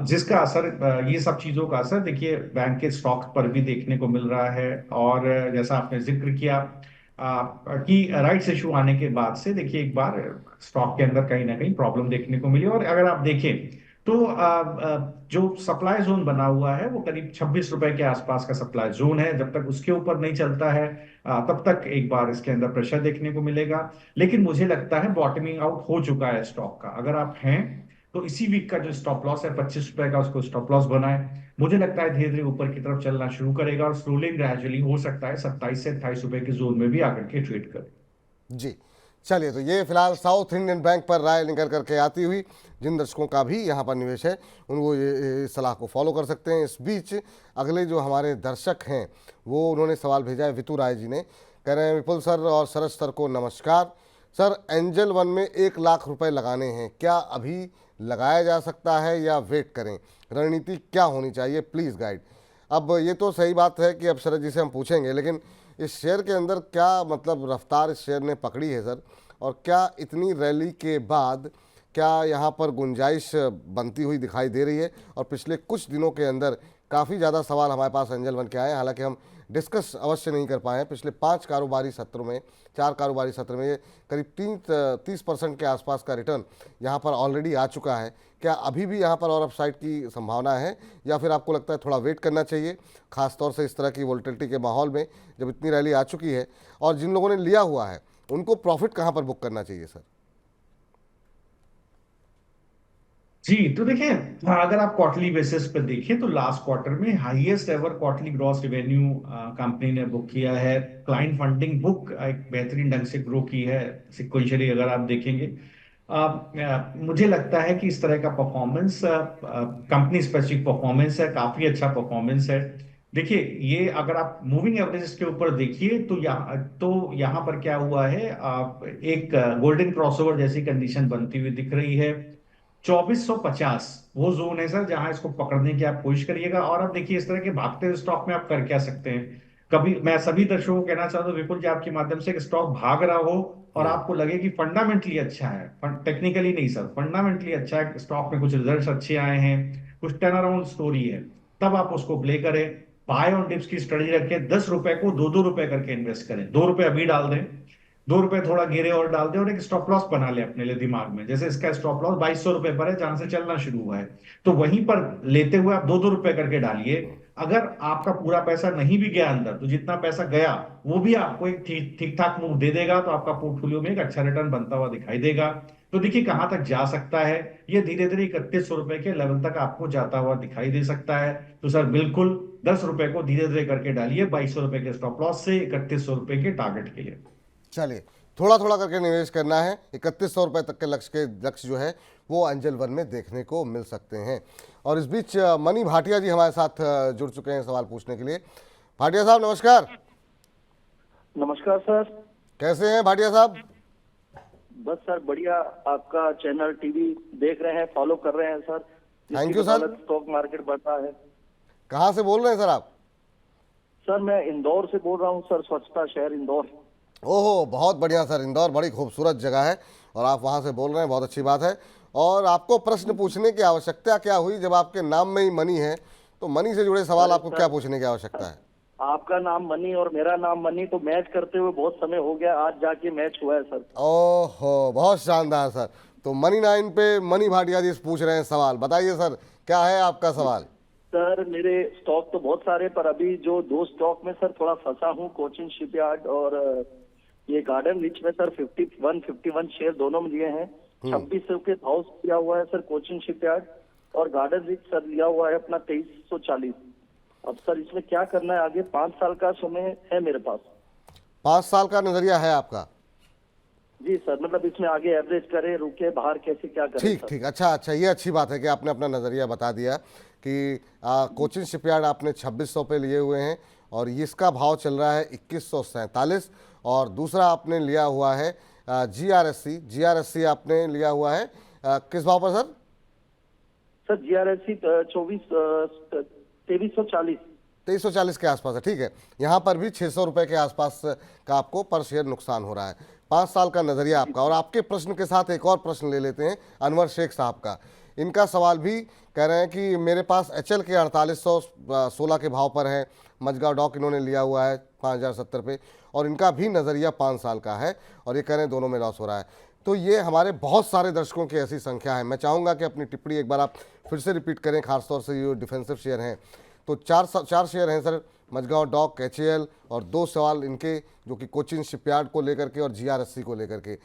जिसका असर, ये सब चीजों का असर देखिए बैंक के स्टॉक्स पर भी देखने को मिल रहा है। और जैसा आपने जिक्र किया कि राइट्स इशू आने के बाद से देखिए एक बार स्टॉक के अंदर कहीं ना कहीं प्रॉब्लम देखने को मिली। और अगर आप देखें तो जो सप्लाई जोन बना हुआ है वो करीब 26 रुपए के आसपास का सप्लाई जोन है। जब तक उसके ऊपर नहीं चलता है तब तक एक बार इसके अंदर प्रेशर देखने को मिलेगा। लेकिन मुझे लगता है बॉटमिंग आउट हो चुका है स्टॉक का। अगर आप हैं तो इसी वीक का जो स्टॉप लॉस है 25 रुपए का, उसको स्टॉप लॉस बनाए। मुझे लगता है धीरे धीरे ऊपर की तरफ चलना शुरू करेगा और स्लोली ग्रेजुअली हो सकता है 27 से 28 रुपए के जोन में भी आकर के ट्रेड करे। जी, चलिए, तो ये फिलहाल साउथ इंडियन बैंक पर राय निकल करके आती हुई जिन दर्शकों का भी यहाँ पर निवेश है उनको ये इस सलाह को फॉलो कर सकते हैं। इस बीच अगले जो हमारे दर्शक हैं वो उन्होंने सवाल भेजा है, वितु राय जी ने, कह रहे हैं विपुल सर और सरज सर को नमस्कार। सर, एंजल वन में 1 लाख रुपए लगाने हैं, क्या अभी लगाया जा सकता है या वेट करें? रणनीति क्या होनी चाहिए, प्लीज़ गाइड। अब ये तो सही बात है कि अब शरद जी से हम पूछेंगे, लेकिन इस शेयर के अंदर क्या मतलब रफ्तार इस शेयर ने पकड़ी है सर, और क्या इतनी रैली के बाद क्या यहाँ पर गुंजाइश बनती हुई दिखाई दे रही है? और पिछले कुछ दिनों के अंदर काफ़ी ज़्यादा सवाल हमारे पास एंजल वन के आए हैं, हालांकि हम डिस्कस अवश्य नहीं कर पाए हैं। पिछले 4 कारोबारी सत्र में ये करीब 30% के आसपास का रिटर्न यहाँ पर ऑलरेडी आ चुका है। क्या अभी भी यहाँ पर और अपसाइड की संभावना है, या फिर आपको लगता है थोड़ा वेट करना चाहिए, खासतौर से इस तरह की वोलेटिलिटी के माहौल में जब इतनी रैली आ चुकी है? और जिन लोगों ने लिया हुआ है उनको प्रॉफिट कहाँ पर बुक करना चाहिए सर? जी, तो देखिए, अगर आप क्वार्टरली बेसिस पर देखें तो लास्ट क्वार्टर में highest ever quarterly gross revenue company ने बुक किया है। क्लाइंट फंडिंग बुक एक बेहतरीन ढंग से ग्रो की है सिक्वेंशियली अगर आप देखेंगे। मुझे लगता है कि इस तरह का परफॉर्मेंस कंपनी स्पेसिफिक परफॉर्मेंस है, काफी अच्छा परफॉर्मेंस है। देखिए, ये अगर आप मूविंग एवरेजेस के ऊपर देखिए तो यहाँ पर क्या हुआ है, एक गोल्डन क्रॉसओवर जैसी कंडीशन बनती हुई दिख रही है। 2450 वो जोन है सर जहां इसको पकड़ने की आप कोशिश करिएगा। और अब देखिए, इस तरह के भागते हुए स्टॉक में आप कर क्या सकते हैं। कभी मैं सभी दर्शकों को कहना चाहता हूँ विपुल जी आपके माध्यम से कि स्टॉक भाग रहा हो और आपको लगे कि फंडामेंटली अच्छा है, टेक्निकली नहीं सर, फंडामेंटली अच्छा है, स्टॉक में कुछ रिजल्ट्स अच्छे आए हैं, कुछ टर्न अराउंड स्टोरी है, तब आप उसको प्ले करें। बाय ऑन डिप्स की स्ट्रेटजी रखें, 10 रुपए को 2-2 रुपए करके इन्वेस्ट करें। 2 रुपए अभी डाल दें, 2 रुपए थोड़ा गिरे और डाल दे, और एक स्टॉप लॉस बना ले अपने लिए दिमाग में। जैसे इसका स्टॉप लॉस 2200 रुपए पर है जहां से चलना शुरू हुआ है, तो वहीं पर लेते हुए आप 2-2 रुपए करके डालिए। अगर आपका पूरा पैसा नहीं भी गया अंदर, तो जितना पैसा गया वो भी आपको एक ठीक ठाक मूव दे देगा, तो आपका पोर्टफोलियो में एक अच्छा रिटर्न बनता हुआ दिखाई देगा। तो देखिए कहां तक जा सकता है, ये धीरे धीरे 3100 रुपए के लेवल तक आपको जाता हुआ दिखाई दे सकता है। तो सर बिल्कुल 10 रुपए को धीरे धीरे करके डालिए 2200 रुपए के स्टॉप लॉस से 3100 रुपए के टारगेट के लिए। चलिए, थोड़ा थोड़ा करके निवेश करना है। 3100 रुपये तक के लक्ष्य जो है वो एंजल वन में देखने को मिल सकते हैं। और इस बीच मनी भाटिया जी हमारे साथ जुड़ चुके हैं सवाल पूछने के लिए। भाटिया साहब नमस्कार। नमस्कार सर। कैसे हैं भाटिया साहब? बस सर बढ़िया, आपका चैनल टीवी देख रहे हैं, फॉलो कर रहे हैं sir. Thank you sir. Stock market बढ़ता है। कहाँ से बोल रहे हैं सर आप? सर मैं इंदौर से बोल रहा हूँ सर, स्वच्छता शहर इंदौर। ओहो, बहुत बढ़िया सर। इंदौर बड़ी खूबसूरत जगह है और आप वहाँ से बोल रहे हैं, बहुत अच्छी बात है। और आपको प्रश्न पूछने की आवश्यकता क्या हुई जब आपके नाम में ही मनी है? तो मनी से जुड़े सवाल आपको क्या पूछने की आवश्यकता है? आपका नाम मनी और मेरा नाम मनी, तो मैच करते हुए बहुत समय हो गया, आज जाके मैच हुआ है सर। ओहो, बहुत शानदार सर। तो मनी 9 पे मनी भाटिया जी पूछ रहे हैं सवाल। बताइए सर, क्या है आपका सवाल? सर मेरे स्टॉक तो बहुत सारे, पर अभी जो 2 स्टॉक में सर थोड़ा फंसा हूँ, कोचिन शिपयार्ड और ये गार्डन रिच में सर 51 शेयर दोनों में लिए हैं। 2600 के भाव लिया हुआ है सर कोचिन शिपयार्ड, और गार्डन रिच सर लिया हुआ है अपना 2340। अब सर इसमें क्या करना है आगे? 5 साल का समय है मेरे पास। 5 साल का नजरिया है आपका? जी सर, मतलब इसमें आगे एवरेज करे, रुके, बाहर कैसे क्या करें? ठीक, अच्छा, ये अच्छी बात है कि आपने अपना नज़रिया बता दिया कि कोचिन शिपयार्ड आपने 2600 पे लिए हुए हैं और इसका भाव चल रहा है 2147। और दूसरा आपने लिया हुआ है GRSC आपने लिया हुआ है किस भाव पर सर? सर GRSC 2340 के आसपास है। ठीक है, यहाँ पर भी 600 रुपये के आसपास का आपको पर शेयर नुकसान हो रहा है। 5 साल का नज़रिया आपका। और आपके प्रश्न के साथ एक और प्रश्न ले लेते हैं अनवर शेख साहब का। इनका सवाल भी कह रहे हैं कि मेरे पास HL के 4816 के भाव पर है, मजगांव डॉक इन्होंने लिया हुआ है 5070 पे, और इनका भी नज़रिया 5 साल का है और ये कह रहे हैं दोनों में लॉस हो रहा है। तो ये हमारे बहुत सारे दर्शकों की ऐसी संख्या है। मैं चाहूँगा कि अपनी टिप्पणी एक बार आप फिर से रिपीट करें, खासतौर से ये डिफेंसिव शेयर हैं। तो चार शेयर हैं सर, मझगांव डॉक, HAL, और 2 सवाल इनके जो कि कोचिन शिपयार्ड को लेकर के और GRSC को लेकर के।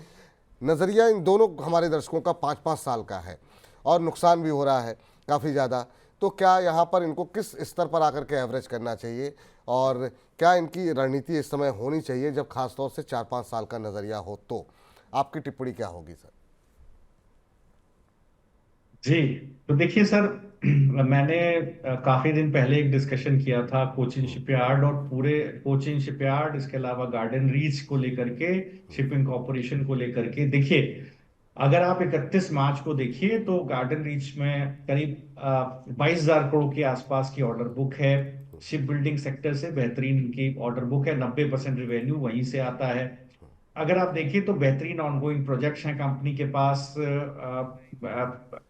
नज़रिया इन दोनों हमारे दर्शकों का 5-5 साल का है और नुकसान भी हो रहा है काफ़ी ज़्यादा। तो क्या यहाँ पर इनको किस स्तर पर आकर के एवरेज करना चाहिए और क्या इनकी रणनीति इस समय होनी चाहिए जब खासतौर से 4-5 साल का नज़रिया हो? तो आपकी टिप्पणी क्या होगी सर? जी, तो देखिए सर, मैंने काफी दिन पहले एक डिस्कशन किया था कोचिन शिपयार्ड और पूरे कोचिन शिपयार्ड, इसके अलावा गार्डन रीच को लेकर के, शिपिंग कॉर्पोरेशन को लेकर के। देखिए, अगर आप 31 मार्च को देखिए तो गार्डन रीच में करीब 22,000 करोड़ के आसपास की ऑर्डर बुक है। शिप बिल्डिंग सेक्टर से बेहतरीन इनकी ऑर्डर बुक है, 90% रेवेन्यू वहीं से आता है। अगर आप देखिए तो बेहतरीन ऑनगोइंग प्रोजेक्ट्स हैं कंपनी के पास।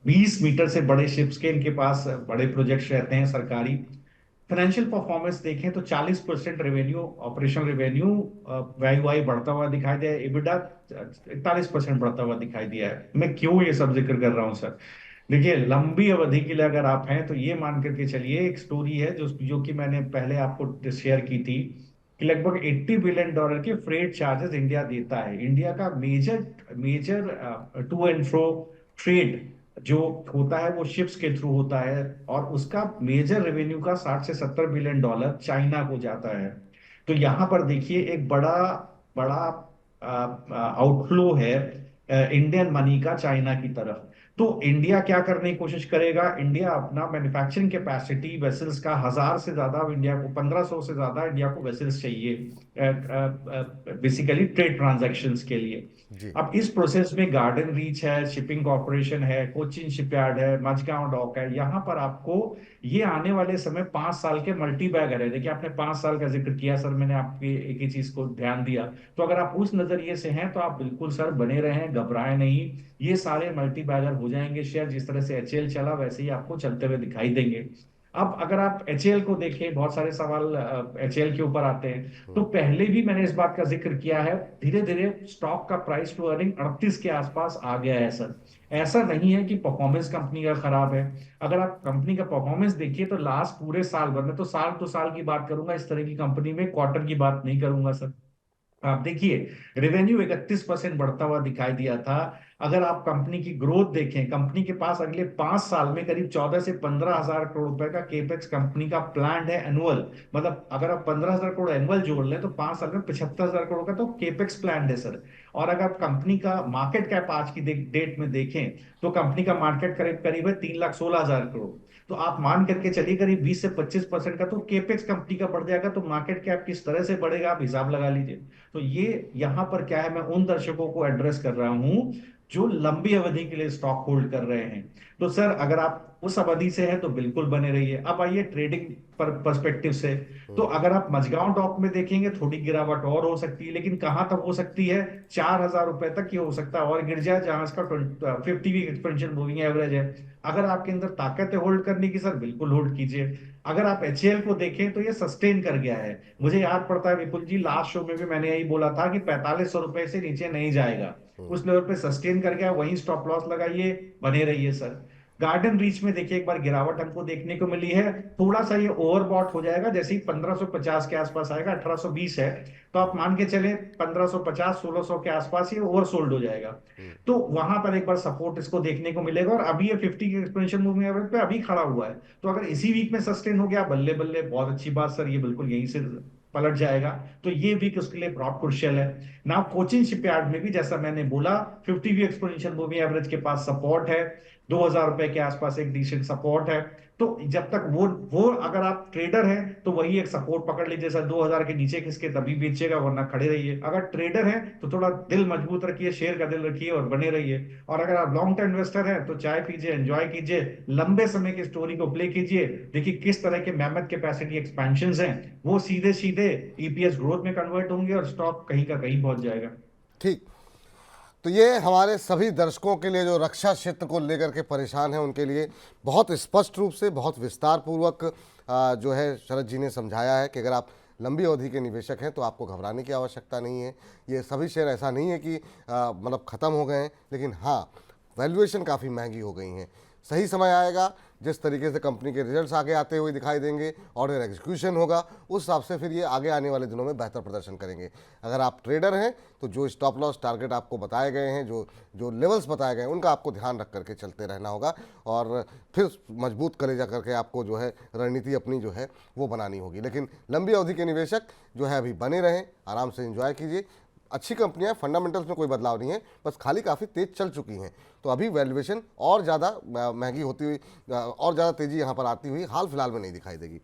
20 मीटर से बड़े शिप्स के इनके पास बड़े प्रोजेक्ट्स रहते हैं सरकारी। फाइनेंशियल परफॉर्मेंस देखें तो 40% रेवेन्यू, ऑपरेशनल रेवेन्यू वाई बढ़ता हुआ दिखाई दिया है। EBITDA 41% बढ़ता हुआ दिखाई दिया है। मैं क्यों ये सब जिक्र कर रहा हूं सर? देखिए, लंबी अवधि के लिए अगर आप हैं तो ये मान करके चलिए, एक स्टोरी है जो कि मैंने पहले आपको शेयर की थी कि लगभग $80 बिलियन के फ्रेट चार्जेस इंडिया देता है। इंडिया का major to and fro trade जो होता है वो शिप्स के थ्रू होता है, और उसका मेजर रेवेन्यू का 60 से $70 बिलियन चाइना को जाता है। तो यहां पर देखिए एक बड़ा बड़ा आउटफ्लो है इंडियन मनी का चाइना की तरफ। तो इंडिया क्या करने की कोशिश करेगा? इंडिया अपना मैन्युफैक्चरिंग कैपेसिटी वेसल्स का 1000 से ज्यादा, इंडिया को 1500 से ज्यादा इंडिया को वेसल्स चाहिए बेसिकली ट्रेड ट्रांजैक्शंस के लिए। अब इस प्रोसेस में गार्डन रीच है, शिपिंग कॉर्पोरेशन है, कोचिन शिपयार्ड है, मझगांव डॉक है। यहाँ पर आपको ये आने वाले समय 5 साल के मल्टी बैगर है। देखिए, आपने 5 साल का जिक्र किया सर, मैंने आपकी एक ही चीज को ध्यान दिया। तो अगर आप उस नजरिए से हैं तो आप बिल्कुल सर बने रहें, घबराएं नहीं। ये सारे मल्टी बैगर हो जाएंगे शेयर। जिस तरह से HAL चला वैसे ही आपको चलते हुए दिखाई देंगे। अब अगर आप HAL को देखें, बहुत सारे सवाल HAL के ऊपर आते हैं। तो पहले भी मैंने इस बात का जिक्र किया है, धीरे धीरे स्टॉक का प्राइस टू अर्निंग 38 के आसपास आ गया है सर। ऐसा नहीं है कि परफॉर्मेंस कंपनी का खराब है। अगर आप कंपनी का परफॉर्मेंस देखिए तो लास्ट पूरे साल भर में, तो साल की बात करूंगा इस तरह की कंपनी में, क्वार्टर की बात नहीं करूंगा सर। आप देखिए, रेवेन्यू 31% बढ़ता हुआ दिखाई दिया था। अगर आप कंपनी की ग्रोथ देखें, कंपनी के पास अगले 5 साल में करीब 14 से 15,000 करोड़ रुपए का केपेक्स कंपनी का प्लान है एनुअल। मतलब अगर आप 15,000 करोड़ एनुअल जोड़ लें तो 5 साल में 75,000 करोड़ का तो केपेक्स प्लान है सर। और अगर आप कंपनी का मार्केट कैप आज की डेट में देखें तो कंपनी का मार्केट करीब करीब है 3,16,000 करोड़। तो आप मान करके चलिए करीब 20 से 25% का तो केपेक्स कंपनी का बढ़ जाएगा। तो मार्केट कैप किस तरह से बढ़ेगा आप हिसाब लगा लीजिए। तो ये यहाँ पर क्या है, मैं उन दर्शकों को एड्रेस कर रहा हूं जो लंबी अवधि के लिए स्टॉक होल्ड कर रहे हैं। तो सर अगर आप उस अवधि से हैं तो बिल्कुल बने रहिए। अब आइए ट्रेडिंग पर्सपेक्टिव से, तो अगर आप मझगांव डॉक में देखेंगे थोड़ी गिरावट और हो सकती है, लेकिन कहां तक हो सकती है? 4,000 रुपए तक ही हो सकता है, और गिर जाए जहां इसका 50 वीक एक्सपेंशन मूविंग एवरेज है। अगर आपके अंदर ताकत है होल्ड करने की सर, बिल्कुल होल्ड कीजिए। अगर आप HAL को देखें तो ये सस्टेन कर गया है। मुझे याद पड़ता है विपुल जी, लास्ट शो में भी मैंने यही बोला था कि 4500 रुपए से नीचे नहीं जाएगा। उस लेवल पे सस्टेन कर गया, वहीं स्टॉप लॉस लगाइए, बने रहिए सर। गार्डन रीच में देखिए एक बार गिरावट हमको देखने को मिली है। थोड़ा सा ये ओवरबॉट हो जाएगा, जैसे ही 1550 के आसपास आएगा, 1820 है तो आप मान के चले 1550 1600 के आसपास ये ओवरसोल्ड हो जाएगा। तो वहां पर एक बार सपोर्ट इसको देखने को मिलेगा। और अभी ये 50 के एक्सपोनेंशियल मूविंग एवरेज पे अभी खड़ा हुआ है। तो अगर इसी वीक में सस्टेन हो गया, बल्ले बल्ले, बहुत अच्छी बात सर, ये बिल्कुल यहीं से पलट जाएगा। तो ये वीक उसके लिए बहुत क्रुशियल है ना। कोचिन शिपयार्ड में भी जैसा मैंने बोला, 50 वीक एक्सपोनेंशियल मूविंग एवरेज के पास सपोर्ट है, 2,000 रुपए के आसपास एक डिसेंट सपोर्ट है। तो जब तक वो अगर आप ट्रेडर हैं तो वही एक सपोर्ट पकड़ लीजिए सर। 2,000 के नीचे खिसके तभी बेचिएगा, वरना खड़े रहिए। अगर ट्रेडर हैं तो थोड़ा दिल मजबूत रखिए, शेयर का दिल रखिए और बने रहिए। और अगर आप लॉन्ग टर्म इन्वेस्टर हैं तो चाय पीजिए, एंजॉय कीजिए, लंबे समय की स्टोरी को प्ले कीजिए। देखिए किस तरह के मैमथ कैपेसिटी एक्सपेंशन हैं, वो सीधे सीधे EPS ग्रोथ में कन्वर्ट होंगे और स्टॉक कहीं का कहीं पहुंच जाएगा। ठीक, तो ये हमारे सभी दर्शकों के लिए जो रक्षा क्षेत्र को लेकर के परेशान हैं उनके लिए बहुत स्पष्ट रूप से, बहुत विस्तार पूर्वक जो है शरद जी ने समझाया है कि अगर आप लंबी अवधि के निवेशक हैं तो आपको घबराने की आवश्यकता नहीं है। ये सभी शेयर ऐसा नहीं है कि मतलब ख़त्म हो गए हैं, लेकिन हाँ वैल्यूएशन काफ़ी महंगी हो गई हैं। सही समय आएगा, जिस तरीके से कंपनी के रिजल्ट्स आगे आते हुए दिखाई देंगे और एग्जीक्यूशन होगा, उस हिसाब से फिर ये आगे आने वाले दिनों में बेहतर प्रदर्शन करेंगे। अगर आप ट्रेडर हैं तो जो स्टॉप लॉस टारगेट आपको बताए गए हैं, जो लेवल्स बताए गए हैं, उनका आपको ध्यान रख करके चलते रहना होगा और फिर मजबूत कलेजा करके आपको जो है रणनीति अपनी जो है वो बनानी होगी। लेकिन लंबी अवधि के निवेशक जो है अभी बने रहें, आराम से एंजॉय कीजिए। अच्छी कंपनियां, फंडामेंटल्स में कोई बदलाव नहीं है, बस खाली काफ़ी तेज चल चुकी हैं, तो अभी वैल्यूएशन और ज़्यादा महंगी होती हुई और ज़्यादा तेज़ी यहाँ पर आती हुई हाल फिलहाल में नहीं दिखाई देगी।